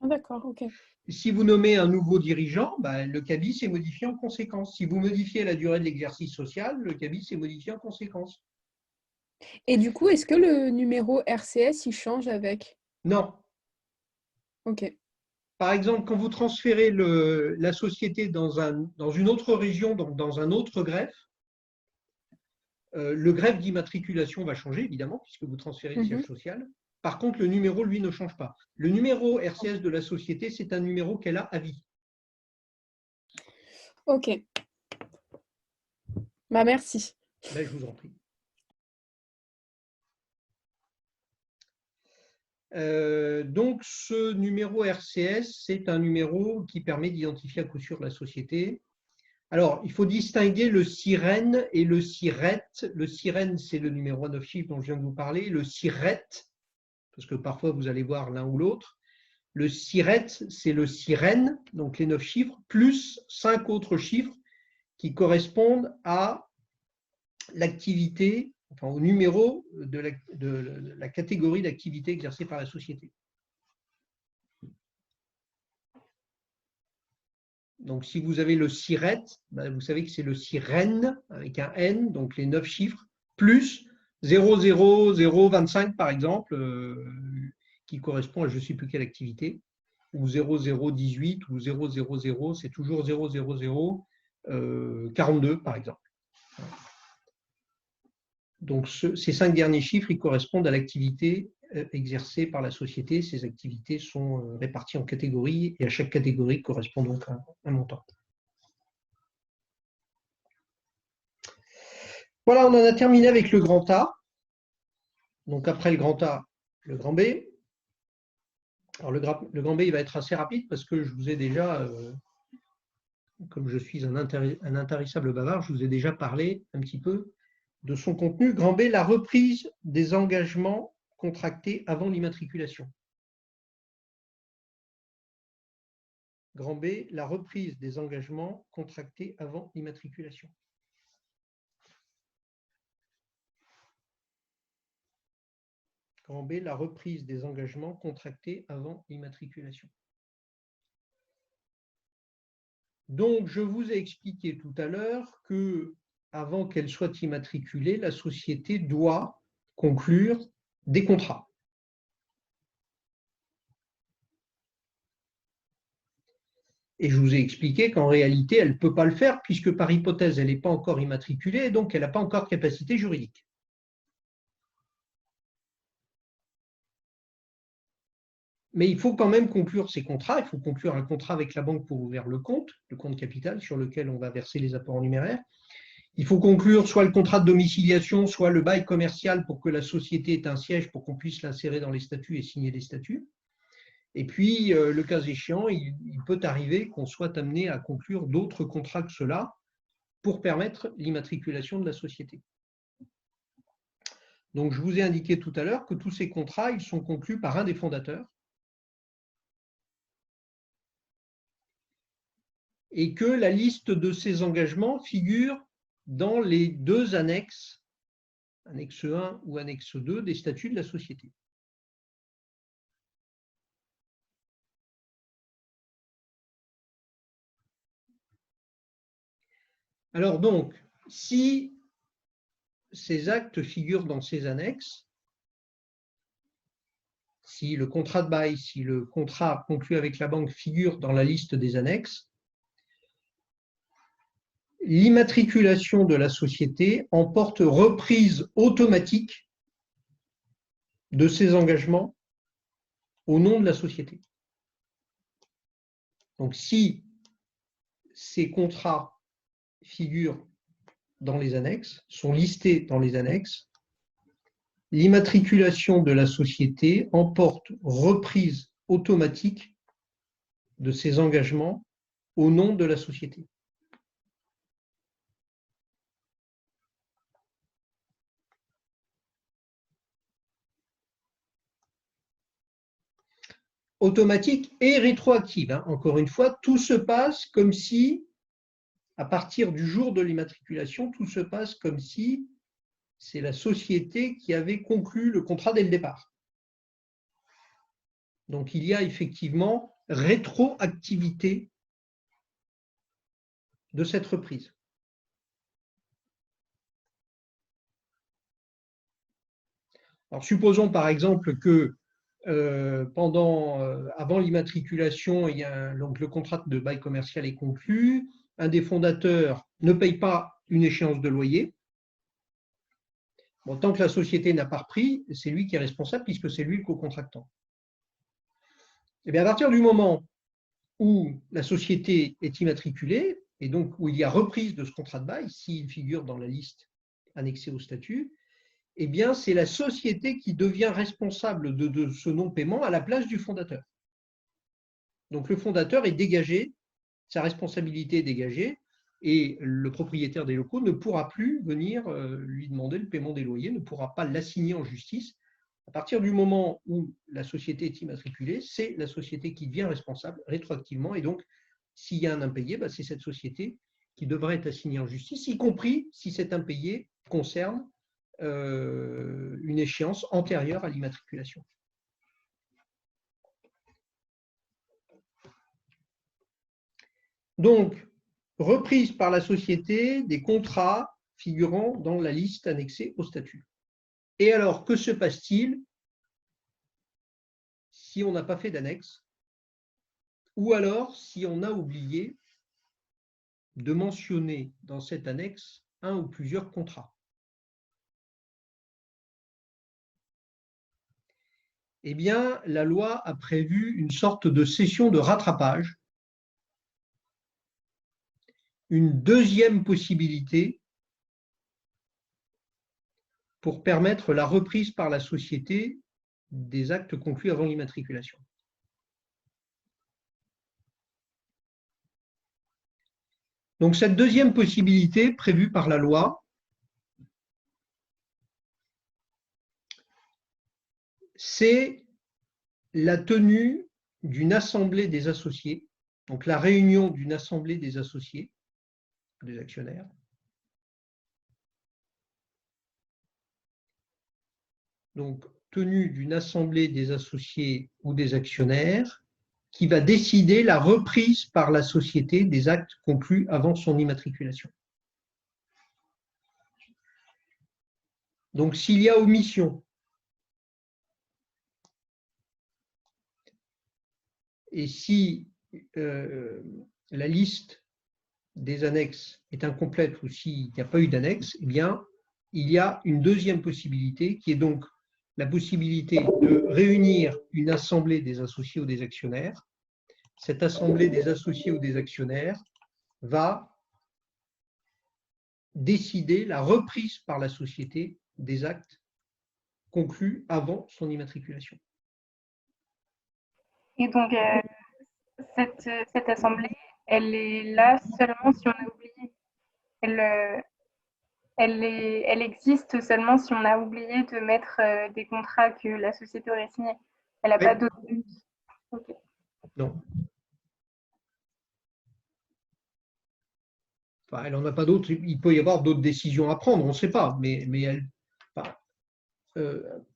Ah, d'accord, ok. Si vous nommez un nouveau dirigeant, ben, le cabis est modifié en conséquence. Si vous modifiez la durée de l'exercice social, le cabis est modifié en conséquence. Et du coup, est-ce que le numéro RCS, il change avec? Non. Ok. Par exemple, quand vous transférez la société dans une autre région, donc dans un autre greffe, le greffe d'immatriculation va changer, évidemment, puisque vous transférez le siège social. Par contre, le numéro, lui, ne change pas. Le numéro RCS de la société, c'est un numéro qu'elle a à vie. Ok. Bah, merci. Ben, je vous en prie. Donc, ce numéro RCS, c'est un numéro qui permet d'identifier à coup sûr la société. Alors, il faut distinguer le SIREN et le SIRET. Le SIREN, c'est le numéro à 9 chiffres dont je viens de vous parler. Le SIRET, parce que parfois vous allez voir l'un ou l'autre. Le SIRET, c'est le SIREN, donc les 9 chiffres, plus 5 autres chiffres qui correspondent à l'activité, enfin au numéro de la catégorie d'activité exercée par la société. Donc, si vous avez le SIRET, ben, vous savez que c'est le SIREN avec un N, donc les 9 chiffres, plus 00025 par exemple, qui correspond à je ne sais plus quelle activité, ou 0018 ou 000, c'est toujours 00042 par exemple. Donc, ces 5 derniers chiffres, ils correspondent à l'activité exercée par la société. Ces activités sont réparties en catégories et à chaque catégorie correspond donc un montant. Voilà, on en a terminé avec le grand A. Donc, après le grand A, le grand B. Alors, le grand B, il va être assez rapide parce que je vous ai déjà, comme je suis un intarissable bavard, je vous ai déjà parlé un petit peu de son contenu. Grand B, la reprise des engagements contractés avant l'immatriculation. Grand B, la reprise des engagements contractés avant l'immatriculation. Grand B, la reprise des engagements contractés avant l'immatriculation. Donc, je vous ai expliqué tout à l'heure que, avant qu'elle soit immatriculée, la société doit conclure des contrats. Et je vous ai expliqué qu'en réalité, elle ne peut pas le faire puisque par hypothèse, elle n'est pas encore immatriculée et donc elle n'a pas encore capacité juridique. Mais il faut quand même conclure ces contrats. Il faut conclure un contrat avec la banque pour ouvrir le compte capital sur lequel on va verser les apports en numéraire. Il faut conclure soit le contrat de domiciliation, soit le bail commercial pour que la société ait un siège pour qu'on puisse l'insérer dans les statuts et signer les statuts. Et puis, le cas échéant, il peut arriver qu'on soit amené à conclure d'autres contrats que cela pour permettre l'immatriculation de la société. Donc, je vous ai indiqué tout à l'heure que tous ces contrats, ils sont conclus par un des fondateurs et que la liste de ces engagements figure dans les 2 annexes, annexe 1 ou annexe 2 des statuts de la société. Alors donc, si ces actes figurent dans ces annexes, si le contrat de bail, si le contrat conclu avec la banque figure dans la liste des annexes, l'immatriculation de la société emporte reprise automatique de ces engagements au nom de la société. Donc, si ces contrats figurent dans les annexes, sont listés dans les annexes, l'immatriculation de la société emporte reprise automatique de ces engagements au nom de la société. Automatique et rétroactive. Encore une fois, tout se passe comme si, à partir du jour de l'immatriculation, tout se passe comme si c'est la société qui avait conclu le contrat dès le départ. Donc, il y a effectivement rétroactivité de cette reprise. Alors, supposons par exemple que avant l'immatriculation, donc le contrat de bail commercial est conclu, un des fondateurs ne paye pas une échéance de loyer. Bon, tant que la société n'a pas repris, c'est lui qui est responsable puisque c'est lui le co-contractant. Et bien, à partir du moment où la société est immatriculée, et donc où il y a reprise de ce contrat de bail, s'il figure dans la liste annexée au statut, eh bien, c'est la société qui devient responsable de ce non-paiement à la place du fondateur. Donc, le fondateur est dégagé, sa responsabilité est dégagée, et le propriétaire des locaux ne pourra plus venir lui demander le paiement des loyers, ne pourra pas l'assigner en justice. À partir du moment où la société est immatriculée, c'est la société qui devient responsable rétroactivement, et donc, s'il y a un impayé, c'est cette société qui devrait être assignée en justice, y compris si cet impayé concerne une échéance antérieure à l'immatriculation. Donc, reprise par la société des contrats figurant dans la liste annexée au statut. Et alors, que se passe-t-il si on n'a pas fait d'annexe, ou alors si on a oublié de mentionner dans cette annexe un ou plusieurs contrats? Eh bien, la loi a prévu une sorte de session de rattrapage, une deuxième possibilité pour permettre la reprise par la société des actes conclus avant l'immatriculation. Donc, cette deuxième possibilité prévue par la loi, c'est la tenue d'une assemblée des associés, donc la réunion d'une assemblée des associés, des actionnaires, donc tenue d'une assemblée des associés ou des actionnaires qui va décider la reprise par la société des actes conclus avant son immatriculation. Donc, s'il y a omission, et si la liste des annexes est incomplète ou s'il n'y a pas eu d'annexe, eh bien, il y a une deuxième possibilité qui est donc la possibilité de réunir une assemblée des associés ou des actionnaires. Cette assemblée des associés ou des actionnaires va décider la reprise par la société des actes conclus avant son immatriculation. Et donc, cette assemblée, elle est là seulement si on a oublié. Elle existe seulement si on a oublié de mettre des contrats que la société aurait signés. Elle n'a pas d'autre but. Okay. Non. Enfin, elle n'en a pas d'autres. Il peut y avoir d'autres décisions à prendre, on ne sait pas. Mais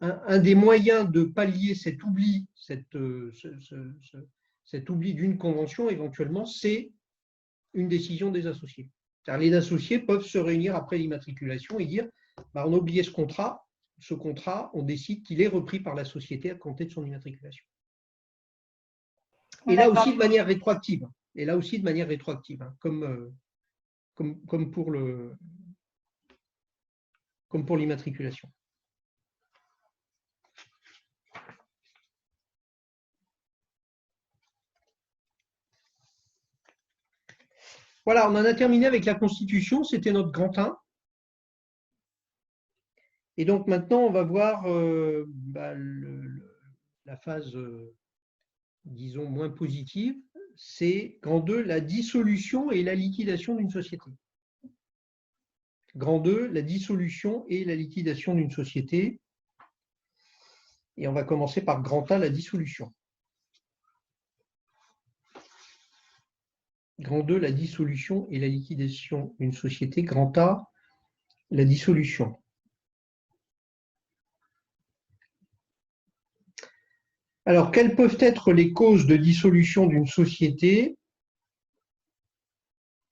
un des moyens de pallier cet oubli, cet oubli d'une convention, éventuellement, c'est une décision des associés. C'est-à-dire, les associés peuvent se réunir après l'immatriculation et dire bah, on a oublié ce contrat, on décide qu'il est repris par la société à compter de son immatriculation. Et là aussi de manière rétroactive. Hein, comme pour l'immatriculation. Voilà, on en a terminé avec la Constitution, c'était notre grand 1. Et donc maintenant, on va voir la phase, disons, moins positive, c'est grand 2, la dissolution et la liquidation d'une société. Grand 2, la dissolution et la liquidation d'une société. Et on va commencer par grand A, la dissolution. Grand 2, la dissolution et la liquidation d'une société. Grand A, la dissolution. Alors, quelles peuvent être les causes de dissolution d'une société?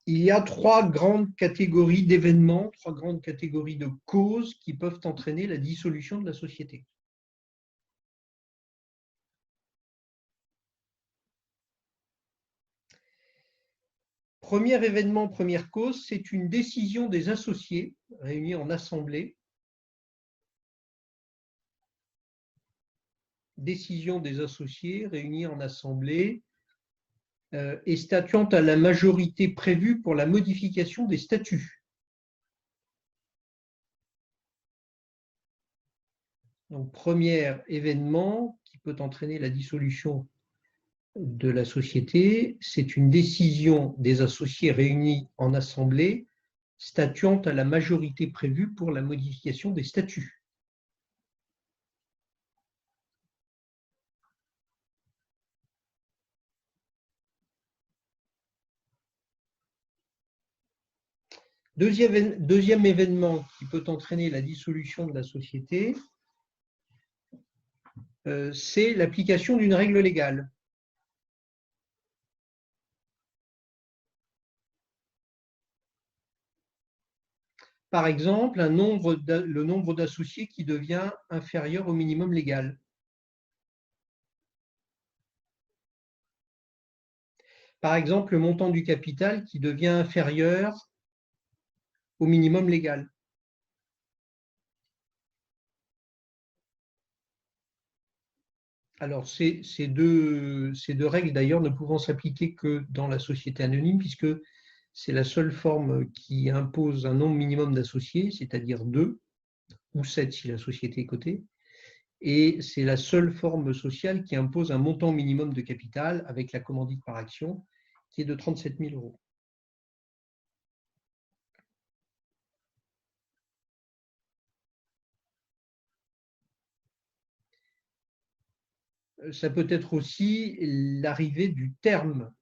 Il y a 3 grandes catégories d'événements, 3 grandes catégories de causes qui peuvent entraîner la dissolution de la société. Premier événement, première cause, c'est une décision des associés réunis en assemblée. Décision des associés réunis en assemblée et statuant à la majorité prévue pour la modification des statuts. Donc, premier événement qui peut entraîner la dissolution de la société, c'est une décision des associés réunis en assemblée statuant à la majorité prévue pour la modification des statuts. Deuxième événement qui peut entraîner la dissolution de la société, c'est l'application d'une règle légale. Par exemple, le nombre d'associés qui devient inférieur au minimum légal. Par exemple, le montant du capital qui devient inférieur au minimum légal. Alors, ces deux règles, d'ailleurs, ne pouvant s'appliquer que dans la société anonyme, puisque c'est la seule forme qui impose un nombre minimum d'associés, c'est-à-dire 2, ou 7 si la société est cotée, et c'est la seule forme sociale qui impose un montant minimum de capital avec la commandite par action, qui est de 37 000 €. Ça peut être aussi l'arrivée du terme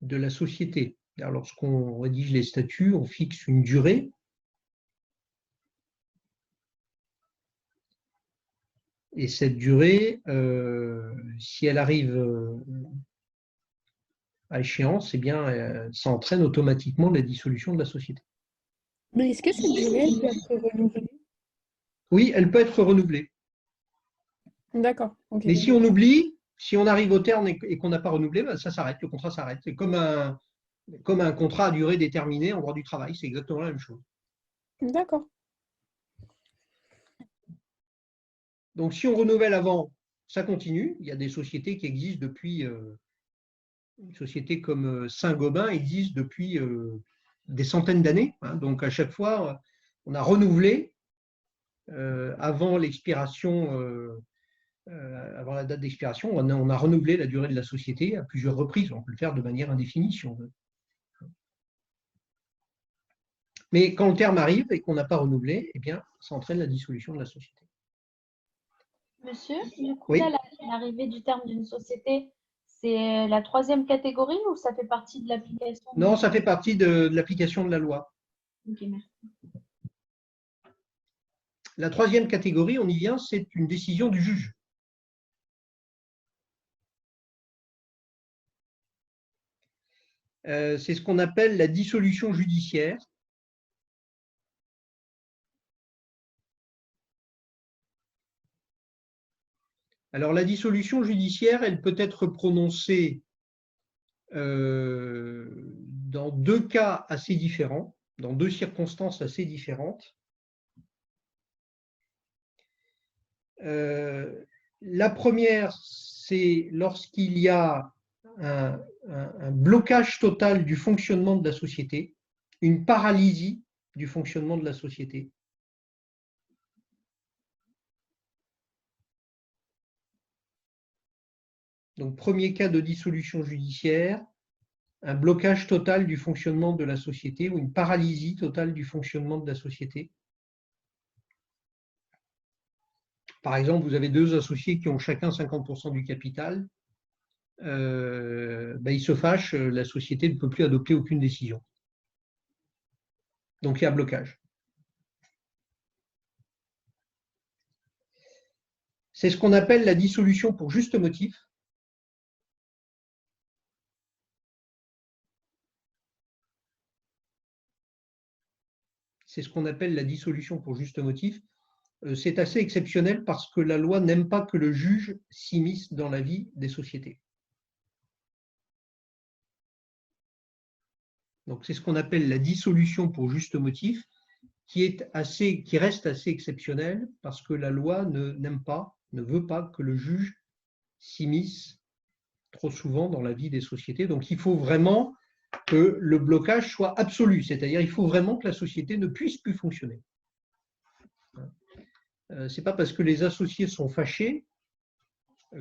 de la société. Alors, lorsqu'on rédige les statuts, on fixe une durée. Et cette durée, si elle arrive à échéance, eh bien, ça entraîne automatiquement la dissolution de la société. Mais est-ce que cette durée elle peut être renouvelée? Oui, elle peut être renouvelée. D'accord. Okay. Mais si on oublie, si on arrive au terme et qu'on n'a pas renouvelé, ben ça s'arrête, le contrat s'arrête. C'est comme un contrat à durée déterminée en droit du travail, c'est exactement la même chose. D'accord. Donc, si on renouvelle avant, ça continue. Il y a des sociétés qui existent depuis, une société comme Saint-Gobain existe depuis des centaines d'années. Hein. Donc, à chaque fois, on a renouvelé avant l'expiration, avant la date d'expiration, on a renouvelé la durée de la société à plusieurs reprises. On peut le faire de manière indéfinie si on veut. Mais quand le terme arrive et qu'on n'a pas renouvelé, eh bien, ça entraîne la dissolution de la société. Monsieur, du coup, Oui. là, l'arrivée du terme d'une société, c'est la 3e catégorie ou ça fait partie de l'application? Non, ça fait partie de l'application de la loi. Ok, merci. La 3e catégorie, on y vient, c'est une décision du juge. C'est ce qu'on appelle la dissolution judiciaire. Alors, la dissolution judiciaire, elle peut être prononcée dans deux cas assez différents, dans deux circonstances assez différentes. La première, c'est lorsqu'il y a un blocage total du fonctionnement de la société, une paralysie du fonctionnement de la société. Donc, premier cas de dissolution judiciaire, un blocage total du fonctionnement de la société ou une paralysie totale du fonctionnement de la société. Par exemple, vous avez deux associés qui ont chacun 50% du capital. Ils se fâchent, la société ne peut plus adopter aucune décision. Donc, il y a blocage. C'est ce qu'on appelle la dissolution pour juste motif. C'est ce qu'on appelle la dissolution pour juste motif. C'est assez exceptionnel parce que la loi n'aime pas que le juge s'immisce dans la vie des sociétés. Donc, c'est ce qu'on appelle la dissolution pour juste motif, qui reste assez exceptionnel parce que la loi n'aime pas, ne veut pas que le juge s'immisce trop souvent dans la vie des sociétés. Donc, il faut vraiment que le blocage soit absolu, c'est-à-dire il faut vraiment que la société ne puisse plus fonctionner. Ce n'est pas parce que les associés sont fâchés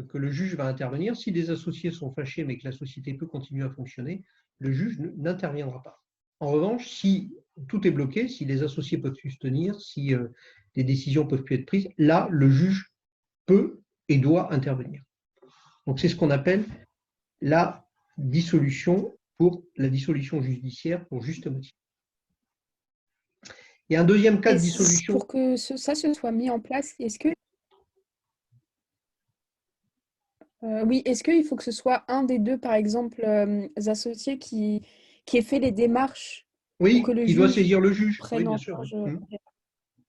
que le juge va intervenir. Si les associés sont fâchés mais que la société peut continuer à fonctionner, le juge n'interviendra pas. En revanche, si tout est bloqué, si les associés peuvent plus se tenir, si les décisions ne peuvent plus être prises, là, le juge peut et doit intervenir. Donc, c'est ce qu'on appelle la dissolution judiciaire pour juste motif. Il y a un deuxième cas de dissolution. Pour que ça se soit mis en place, est-ce que oui, est-ce qu'il faut que ce soit un des deux, par exemple, associés qui ait fait les démarches oui, pour que le qui doit juge saisir le juge. prenne Oui, bien en sûr. charge. Oui.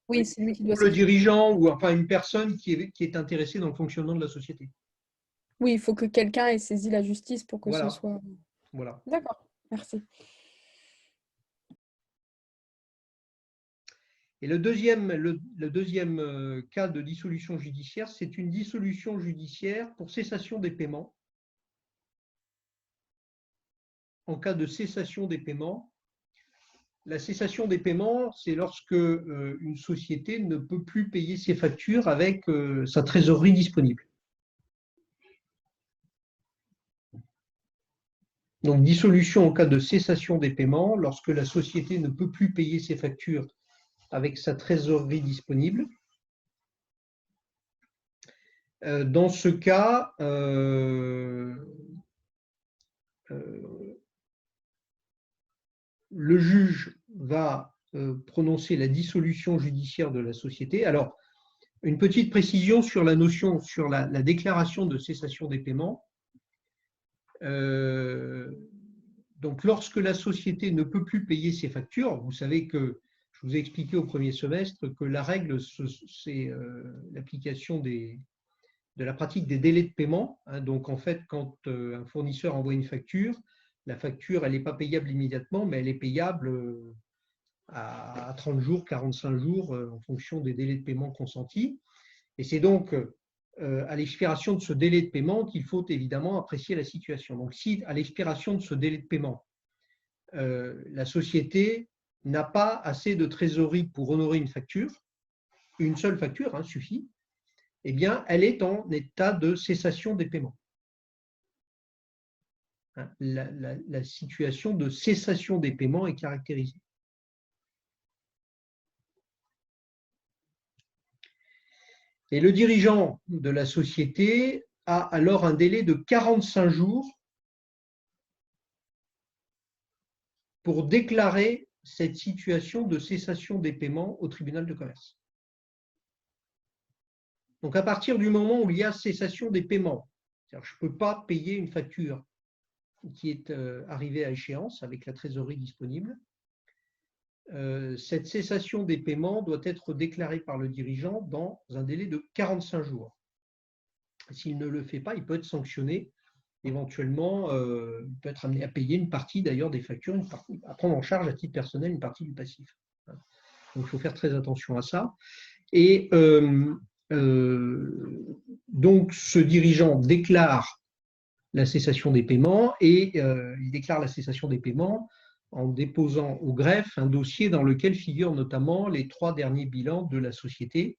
Oui, c'est lui qui doit le saisir. dirigeant ou enfin une personne qui est intéressée dans le fonctionnement de la société. Oui, il faut que quelqu'un ait saisi la justice pour que Voilà. ce soit. Voilà. D'accord, merci. Et le deuxième cas de dissolution judiciaire, c'est une dissolution judiciaire pour cessation des paiements. En cas de cessation des paiements, la cessation des paiements, c'est lorsque une société ne peut plus payer ses factures avec sa trésorerie disponible. Donc, dissolution en cas de cessation des paiements, lorsque la société ne peut plus payer ses factures avec sa trésorerie disponible. Dans ce cas, le juge va prononcer la dissolution judiciaire de la société. Alors, une petite précision sur la notion, sur la déclaration de cessation des paiements. Donc, lorsque la société ne peut plus payer ses factures, vous savez que je vous ai expliqué au premier semestre que la règle, c'est l'application de la pratique des délais de paiement. Donc, en fait, quand un fournisseur envoie une facture, la facture, elle n'est pas payable immédiatement, mais elle est payable à 30 jours, 45 jours, en fonction des délais de paiement consentis. Et c'est donc à l'expiration de ce délai de paiement qu'il faut évidemment apprécier la situation. Donc, si à l'expiration de ce délai de paiement, la société n'a pas assez de trésorerie pour honorer une facture, une seule facture suffit, eh bien, elle est en état de cessation des paiements. La situation de cessation des paiements est caractérisée. Et le dirigeant de la société a alors un délai de 45 jours pour déclarer cette situation de cessation des paiements au tribunal de commerce. Donc, à partir du moment où il y a cessation des paiements, c'est-à-dire je ne peux pas payer une facture qui est arrivé à échéance avec la trésorerie disponible. Cette cessation des paiements doit être déclarée par le dirigeant dans un délai de 45 jours. S'il ne le fait pas, il peut être sanctionné. Éventuellement, il peut être amené à payer une partie d'ailleurs des factures, à prendre en charge à titre personnel une partie du passif. Donc, il faut faire très attention à ça. Et donc, ce dirigeant déclare la cessation des paiements et il déclare la cessation des paiements en déposant au greffe un dossier dans lequel figurent notamment les 3 derniers bilans de la société.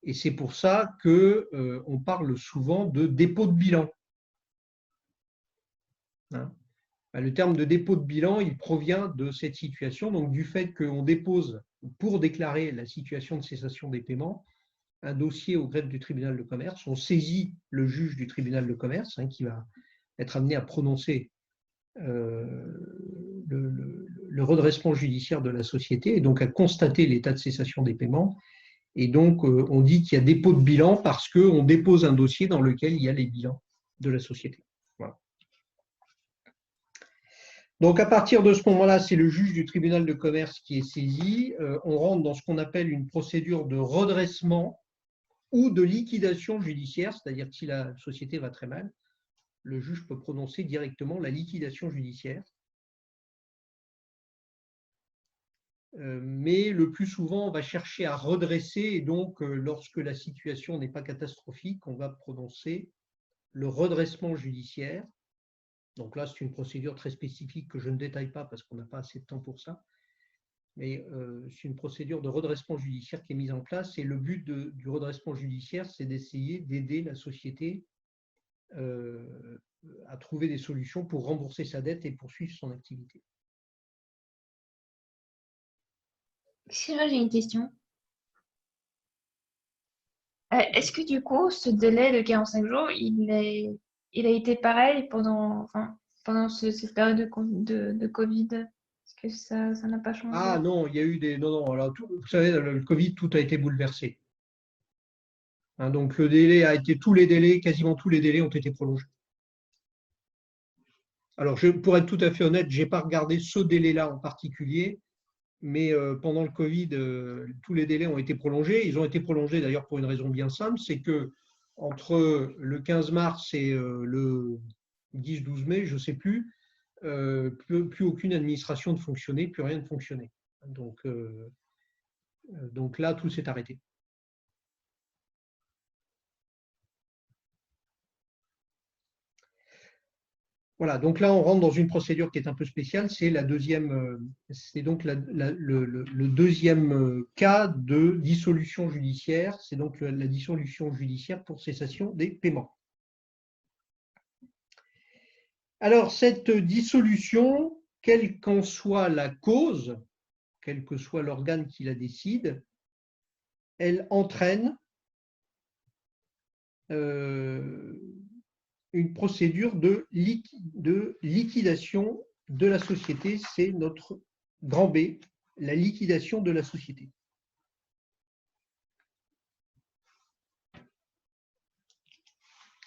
Et c'est pour ça qu'on parle souvent de dépôt de bilan. Le terme de dépôt de bilan, il provient de cette situation, donc du fait qu'on dépose, pour déclarer la situation de cessation des paiements, un dossier au greffe du tribunal de commerce, on saisit le juge du tribunal de commerce qui va être amené à prononcer le redressement judiciaire de la société et donc à constater l'état de cessation des paiements. Et donc, on dit qu'il y a dépôt de bilan parce qu'on dépose un dossier dans lequel il y a les bilans de la société. Voilà. Donc, à partir de ce moment-là, c'est le juge du tribunal de commerce qui est saisi. On rentre dans ce qu'on appelle une procédure de redressement ou de liquidation judiciaire, c'est-à-dire que si la société va très mal, le juge peut prononcer directement la liquidation judiciaire. Mais le plus souvent, on va chercher à redresser et donc, lorsque la situation n'est pas catastrophique, on va prononcer le redressement judiciaire. Donc là, c'est une procédure très spécifique que je ne détaille pas parce qu'on n'a pas assez de temps pour ça. Mais c'est une procédure de redressement judiciaire qui est mise en place et le but du redressement judiciaire, c'est d'essayer d'aider la société à trouver des solutions pour rembourser sa dette et poursuivre son activité. Sinon, j'ai une question. Est-ce que du coup, ce délai de 45 jours, il a été pareil pendant cette période de Covid? Est-ce que ça n'a pas changé? Ah non, il y a eu des… Non, alors, vous savez, le Covid, tout a été bouleversé. Donc le délai a été… quasiment tous les délais ont été prolongés. Alors, pour être tout à fait honnête, je n'ai pas regardé ce délai-là en particulier, mais pendant le Covid, tous les délais ont été prolongés. Ils ont été prolongés d'ailleurs pour une raison bien simple, c'est que entre le 15 mars et le 10-12 mai, je ne sais plus, plus aucune administration ne fonctionnait, plus rien ne fonctionnait. Donc là, tout s'est arrêté. Voilà, donc là, on rentre dans une procédure qui est un peu spéciale. C'est la deuxième, c'est donc le deuxième cas de dissolution judiciaire. C'est donc la dissolution judiciaire pour cessation des paiements. Alors, cette dissolution, quelle qu'en soit la cause, quel que soit l'organe qui la décide, elle entraîne une procédure de liquidation de la société. C'est notre grand B, la liquidation de la société.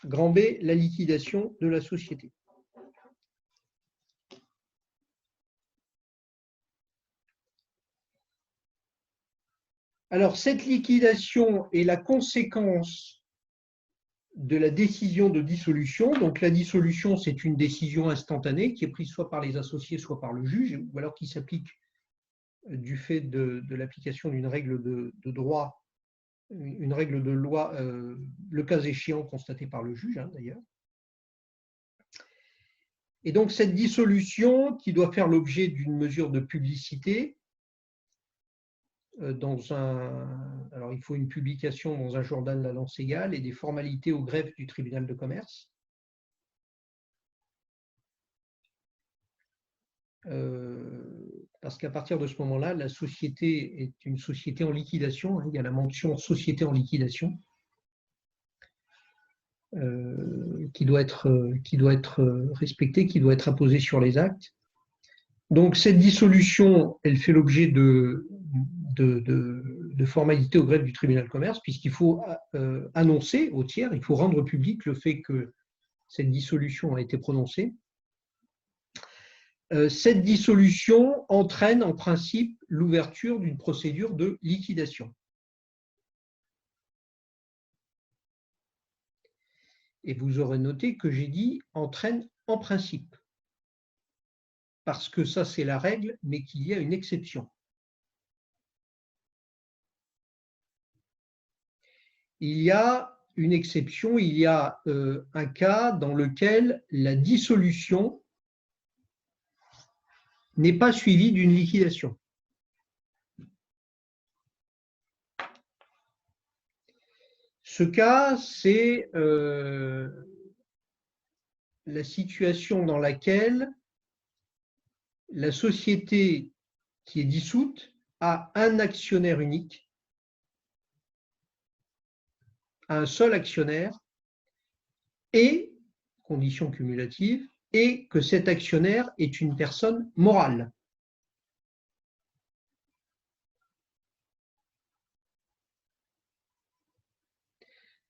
Grand B, la liquidation de la société. Alors, cette liquidation est la conséquence de la décision de dissolution. Donc, la dissolution, c'est une décision instantanée qui est prise soit par les associés, soit par le juge, ou alors qui s'applique du fait de l'application d'une règle de droit, une règle de loi, le cas échéant constatée par le juge, d'ailleurs. Et donc, cette dissolution, qui doit faire l'objet d'une mesure de publicité, alors il faut une publication dans un journal La Lance Égale et des formalités au greffe du tribunal de commerce. Parce qu'à partir de ce moment-là, la société est une société en liquidation. Il y a la mention société en liquidation qui doit être respectée, qui doit être apposée sur les actes. Donc cette dissolution, elle fait l'objet de formalités au greffe du tribunal de commerce, puisqu'il faut annoncer au tiers, il faut rendre public le fait que cette dissolution a été prononcée. cette dissolution entraîne en principe l'ouverture d'une procédure de liquidation. Et vous aurez noté que j'ai dit entraîne en principe. Parce que ça, c'est la règle, mais qu'il y a une exception. Il y a une exception, il y a un cas dans lequel la dissolution n'est pas suivie d'une liquidation. Ce cas, c'est la situation dans laquelle la société qui est dissoute a un actionnaire unique, un seul actionnaire, et, condition cumulative, et que cet actionnaire est une personne morale.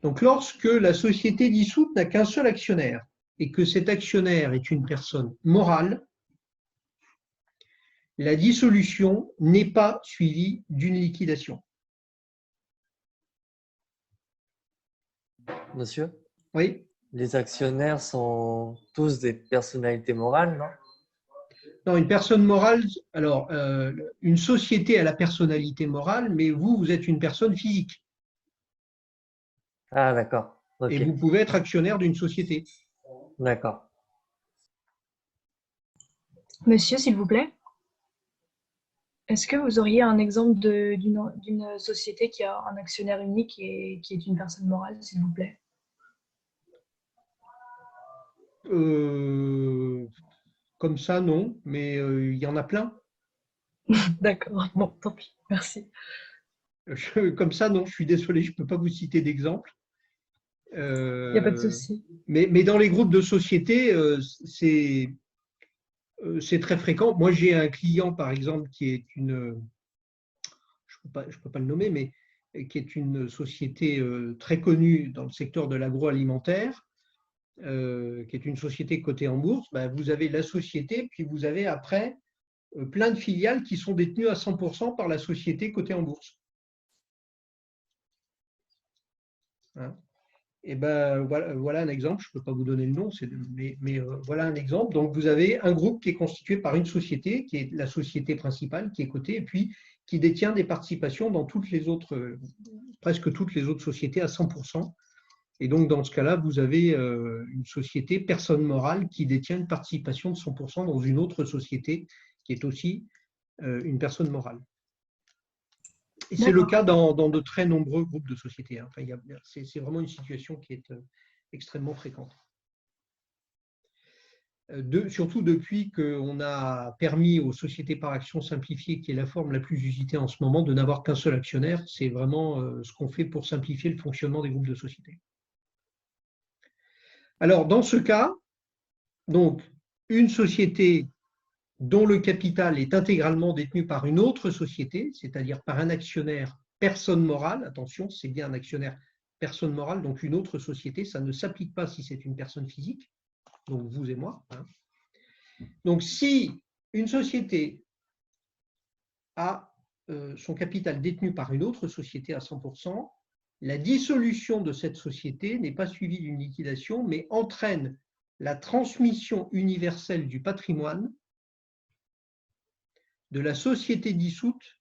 Donc, lorsque la société dissoute n'a qu'un seul actionnaire et que cet actionnaire est une personne morale, la dissolution n'est pas suivie d'une liquidation. Monsieur? Oui. Les actionnaires sont tous des personnalités morales, non? Non, une personne morale, alors, une société a la personnalité morale, mais vous êtes une personne physique. Ah, d'accord. Et Ok. vous pouvez être actionnaire d'une société. D'accord. Monsieur, s'il vous plaît, est-ce que vous auriez un exemple d'une société qui a un actionnaire unique et qui est une personne morale, s'il vous plaît? Comme ça, non, mais il y en a plein. D'accord, bon, tant pis, merci. Comme ça, non, je suis désolé, je ne peux pas vous citer d'exemple. Il n'y a pas de souci. Mais dans les groupes de sociétés, c'est très fréquent. Moi, j'ai un client, par exemple, qui est une, je ne peux pas le nommer, mais qui est une société très connue dans le secteur de l'agroalimentaire, qui est une société cotée en bourse. Ben, vous avez la société, puis vous avez après plein de filiales qui sont détenues à 100% par la société cotée en bourse. Hein? Et ben voilà un exemple, je ne peux pas vous donner le nom, mais voilà un exemple. Donc vous avez un groupe qui est constitué par une société, qui est la société principale, qui est cotée, et puis qui détient des participations dans toutes les autres, presque toutes les autres sociétés à 100%. Et donc dans ce cas-là, vous avez une société, personne morale, qui détient une participation de 100% dans une autre société, qui est aussi une personne morale. Et c'est le cas dans de très nombreux groupes de sociétés. Hein. Enfin, c'est vraiment une situation qui est extrêmement fréquente. Surtout depuis qu'on a permis aux sociétés par action simplifiées, qui est la forme la plus usitée en ce moment, de n'avoir qu'un seul actionnaire. C'est vraiment ce qu'on fait pour simplifier le fonctionnement des groupes de sociétés. Alors, dans ce cas, donc, une société dont le capital est intégralement détenu par une autre société, c'est-à-dire par un actionnaire personne morale, attention, c'est bien un actionnaire personne morale, donc une autre société, ça ne s'applique pas si c'est une personne physique, donc vous et moi. Hein. Donc si une société a son capital détenu par une autre société à 100%, la dissolution de cette société n'est pas suivie d'une liquidation, mais entraîne la transmission universelle du patrimoine de la société dissoute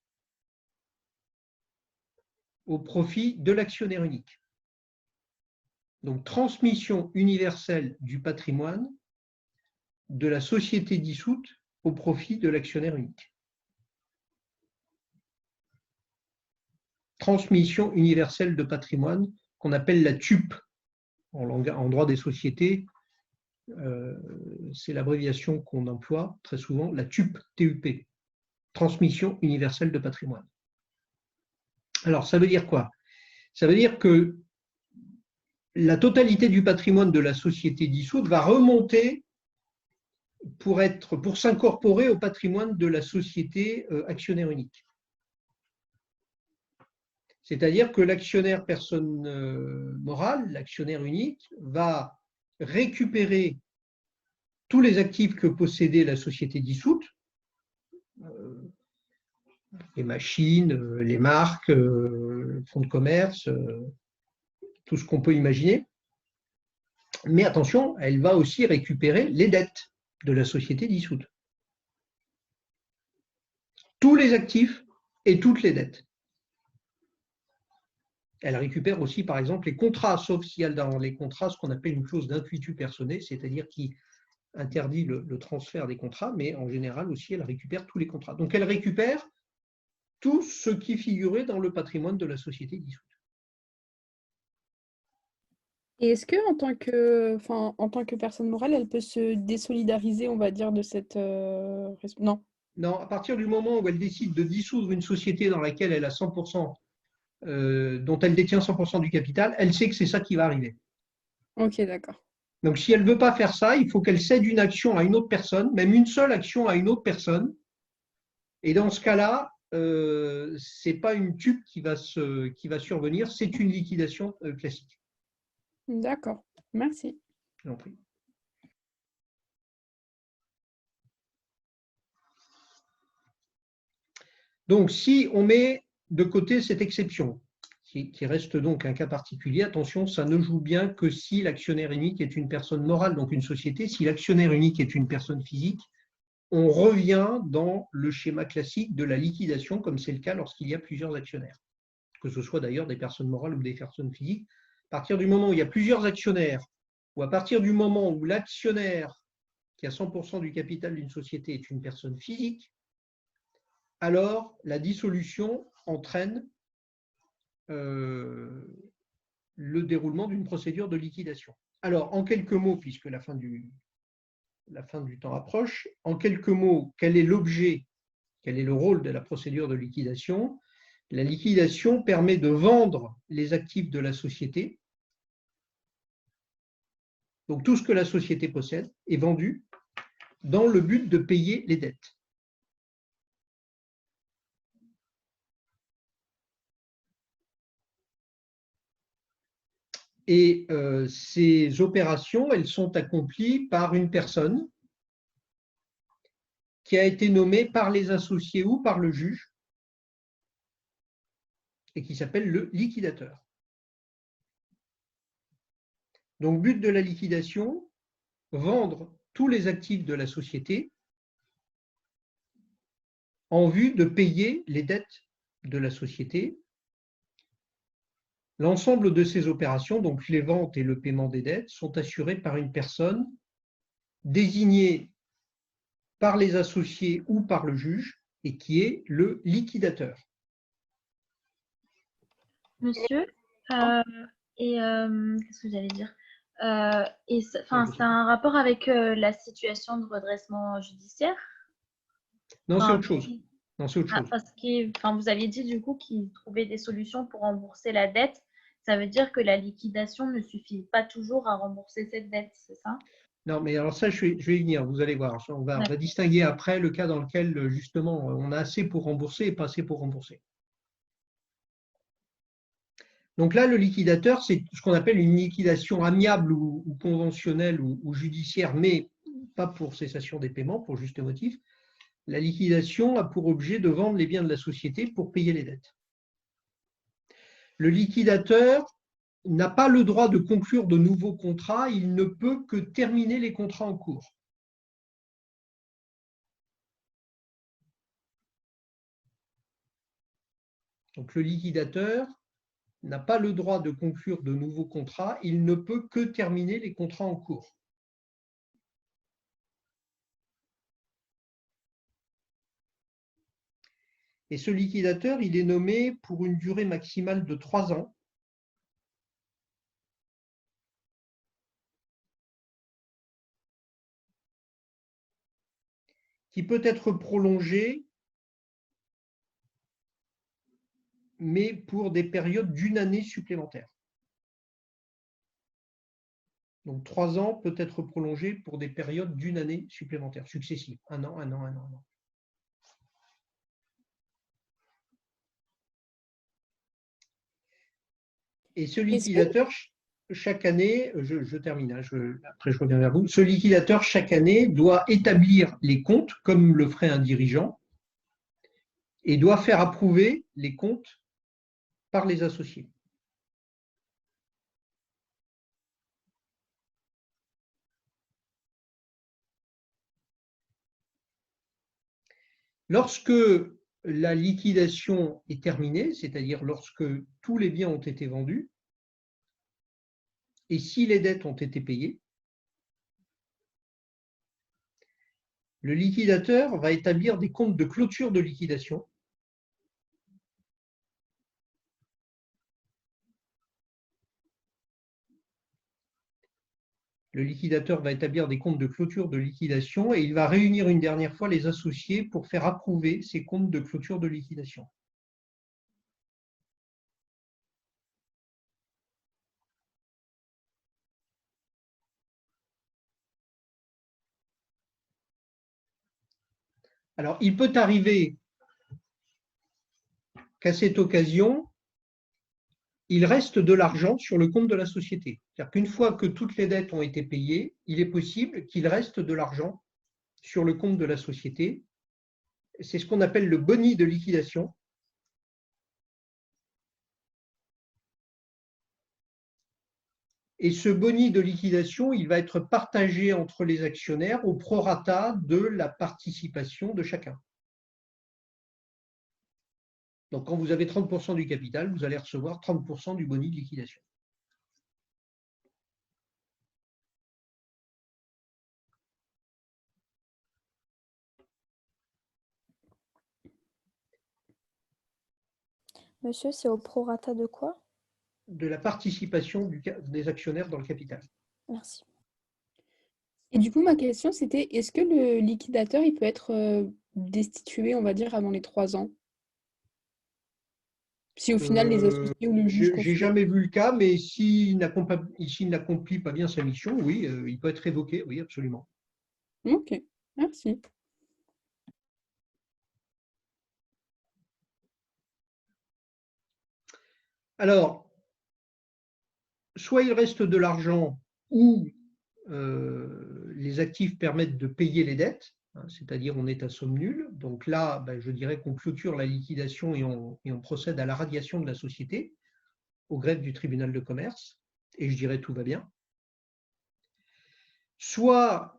au profit de l'actionnaire unique. Donc, transmission universelle du patrimoine de la société dissoute au profit de l'actionnaire unique. Transmission universelle de patrimoine qu'on appelle la TUP en droit des sociétés. C'est l'abréviation qu'on emploie très souvent, la TUP, TUP. Transmission universelle de patrimoine. Alors, ça veut dire quoi? Ça veut dire que la totalité du patrimoine de la société dissoute va remonter pour s'incorporer au patrimoine de la société actionnaire unique. C'est-à-dire que l'actionnaire personne morale, l'actionnaire unique, va récupérer tous les actifs que possédait la société dissoute, les machines, les marques, le fonds de commerce, tout ce qu'on peut imaginer. Mais attention, elle va aussi récupérer les dettes de la société dissoute. Tous les actifs et toutes les dettes. Elle récupère aussi, par exemple, les contrats, sauf s'il y a dans les contrats ce qu'on appelle une clause d'intuitu personae, c'est-à-dire qui interdit le transfert des contrats, mais en général aussi, elle récupère tous les contrats. Donc, elle récupère tout ce qui figurait dans le patrimoine de la société dissoute. Et est-ce que en tant que personne morale, elle peut se désolidariser, on va dire, de cette... Non. Non, à partir du moment où elle décide de dissoudre une société dans laquelle elle a 100%, dont elle détient 100% du capital, elle sait que c'est ça qui va arriver. Ok, d'accord. Donc, si elle ne veut pas faire ça, il faut qu'elle cède une action à une autre personne, même une seule action à une autre personne. Et dans ce cas-là, ce n'est pas une tube qui va survenir, c'est une liquidation classique. D'accord, merci. Je vous en prie. Donc, si on met de côté cette exception, qui reste donc un cas particulier, attention, ça ne joue bien que si l'actionnaire unique est une personne morale, donc une société. Si l'actionnaire unique est une personne physique, on revient dans le schéma classique de la liquidation, comme c'est le cas lorsqu'il y a plusieurs actionnaires, que ce soit d'ailleurs des personnes morales ou des personnes physiques. À partir du moment où il y a plusieurs actionnaires, ou à partir du moment où l'actionnaire qui a 100% du capital d'une société est une personne physique, alors la dissolution entraîne le déroulement d'une procédure de liquidation. Alors, en quelques mots, puisque la fin du temps approche, en quelques mots, quel est l'objet, quel est le rôle de la procédure de liquidation? La liquidation permet de vendre les actifs de la société. Donc, tout ce que la société possède est vendu dans le but de payer les dettes. Et ces opérations, elles sont accomplies par une personne qui a été nommée par les associés ou par le juge et qui s'appelle le liquidateur. Donc, but de la liquidation, vendre tous les actifs de la société en vue de payer les dettes de la société. L'ensemble de ces opérations, donc les ventes et le paiement des dettes, sont assurées par une personne désignée par les associés ou par le juge et qui est le liquidateur. Monsieur, qu'est-ce que j'allais dire? C'est un rapport avec la situation de redressement judiciaire? Non, c'est autre chose. Non, c'est autre chose. Parce que vous aviez dit du coup qu'il trouvait des solutions pour rembourser la dette. Ça veut dire que la liquidation ne suffit pas toujours à rembourser cette dette, c'est ça? Non, mais alors ça, je vais y venir, vous allez voir. On va distinguer après le cas dans lequel, justement, on a assez pour rembourser et pas assez pour rembourser. Donc là, le liquidateur, c'est ce qu'on appelle une liquidation amiable ou conventionnelle ou judiciaire, mais pas pour cessation des paiements, pour juste motif. La liquidation a pour objet de vendre les biens de la société pour payer les dettes. Le liquidateur n'a pas le droit de conclure de nouveaux contrats, il ne peut que terminer les contrats en cours. Donc le liquidateur n'a pas le droit de conclure de nouveaux contrats, il ne peut que terminer les contrats en cours. Et ce liquidateur, il est nommé pour une durée maximale de 3 ans. Qui peut être prolongée, mais pour des périodes d'1 année supplémentaire. Donc 3 ans peut être prolongé pour des périodes d'1 année supplémentaire, successives. 1 an, 1 an, 1 an, 1 an. Et ce liquidateur, chaque année, je termine, hein, après je reviens vers vous, ce liquidateur, chaque année, doit établir les comptes comme le ferait un dirigeant et doit faire approuver les comptes par les associés. Lorsque la liquidation est terminée, c'est-à-dire lorsque tous les biens ont été vendus, et si les dettes ont été payées, le liquidateur va établir des comptes de clôture de liquidation le liquidateur va établir des comptes de clôture de liquidation et il va réunir une dernière fois les associés pour faire approuver ces comptes de clôture de liquidation. Alors, il peut arriver qu'à cette occasion, il reste de l'argent sur le compte de la société. C'est-à-dire qu'une fois que toutes les dettes ont été payées, il est possible qu'il reste de l'argent sur le compte de la société. C'est ce qu'on appelle le boni de liquidation. Et ce boni de liquidation, il va être partagé entre les actionnaires au prorata de la participation de chacun. Donc, quand vous avez 30% du capital, vous allez recevoir 30% du boni de liquidation. Monsieur, c'est au prorata de quoi? De la participation des actionnaires dans le capital. Merci. Et du coup, ma question, c'était, est-ce que le liquidateur, il peut être destitué, on va dire, avant les 3 ans? Si au final, les associés ou le juge J'ai considère... jamais vu le cas, mais s'il n'accomplit pas bien sa mission, oui, il peut être révoqué, oui, absolument. Ok, merci. Alors, soit il reste de l'argent ou les actifs permettent de payer les dettes, hein, c'est-à-dire on est à somme nulle. Donc là, ben, je dirais qu'on clôture la liquidation et on procède à la radiation de la société au greffe du tribunal de commerce, et je dirais tout va bien. Soit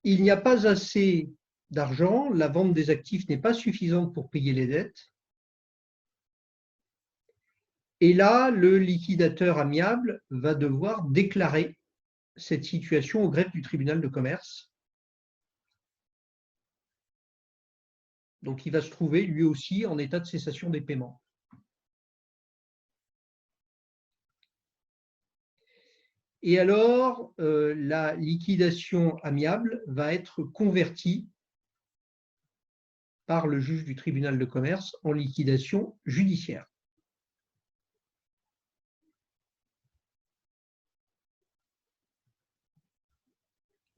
il n'y a pas assez d'argent, la vente des actifs n'est pas suffisante pour payer les dettes, et là, le liquidateur amiable va devoir déclarer cette situation au greffe du tribunal de commerce. Donc, il va se trouver lui aussi en état de cessation des paiements. Et alors, la liquidation amiable va être convertie par le juge du tribunal de commerce en liquidation judiciaire.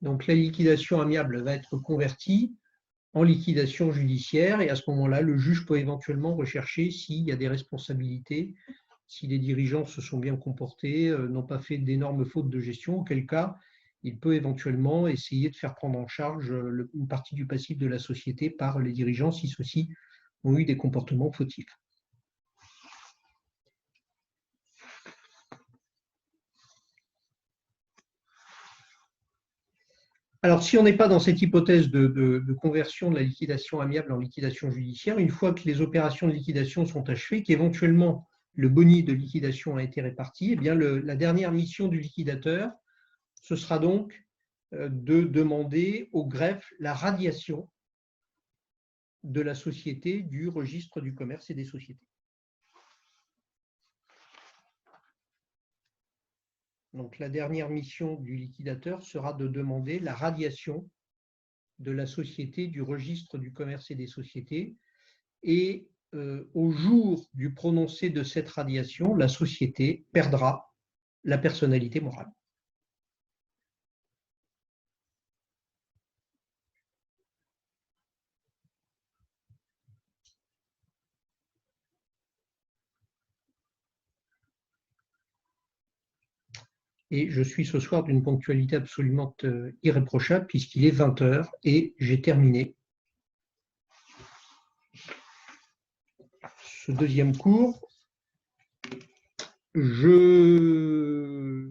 Donc, la liquidation amiable va être convertie en liquidation judiciaire et à ce moment-là, le juge peut éventuellement rechercher s'il y a des responsabilités, si les dirigeants se sont bien comportés, n'ont pas fait d'énormes fautes de gestion, auquel cas, il peut éventuellement essayer de faire prendre en charge une partie du passif de la société par les dirigeants si ceux-ci ont eu des comportements fautifs. Alors, si on n'est pas dans cette hypothèse de conversion de la liquidation amiable en liquidation judiciaire, une fois que les opérations de liquidation sont achevées, qu'éventuellement le boni de liquidation a été réparti, eh bien la dernière mission du liquidateur, ce sera donc de demander au greffe la radiation de la société du registre du commerce et des sociétés. Donc, la dernière mission du liquidateur sera de demander la radiation de la société du registre du commerce et des sociétés. Et au jour du prononcé de cette radiation, la société perdra la personnalité morale. Et je suis ce soir d'une ponctualité absolument irréprochable puisqu'il est 20 h et j'ai terminé ce deuxième cours. Ce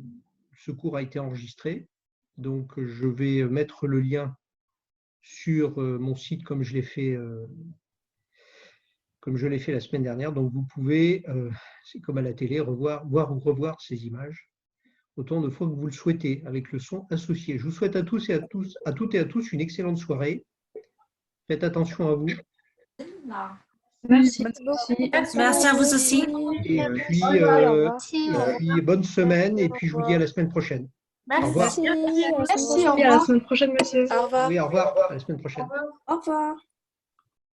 cours a été enregistré, donc je vais mettre le lien sur mon site comme je l'ai fait la semaine dernière. Donc vous pouvez, c'est comme à la télé, voir ou revoir ces images autant de fois que vous le souhaitez, avec le son associé. Je vous souhaite à toutes et à tous une excellente soirée. Faites attention à vous. Merci. Merci à vous aussi. Et puis, bonne semaine, et puis je vous dis à la semaine prochaine. Au revoir. Merci. Merci, à la semaine prochaine, monsieur. Au revoir. Oui, au revoir, à la semaine prochaine. Au revoir.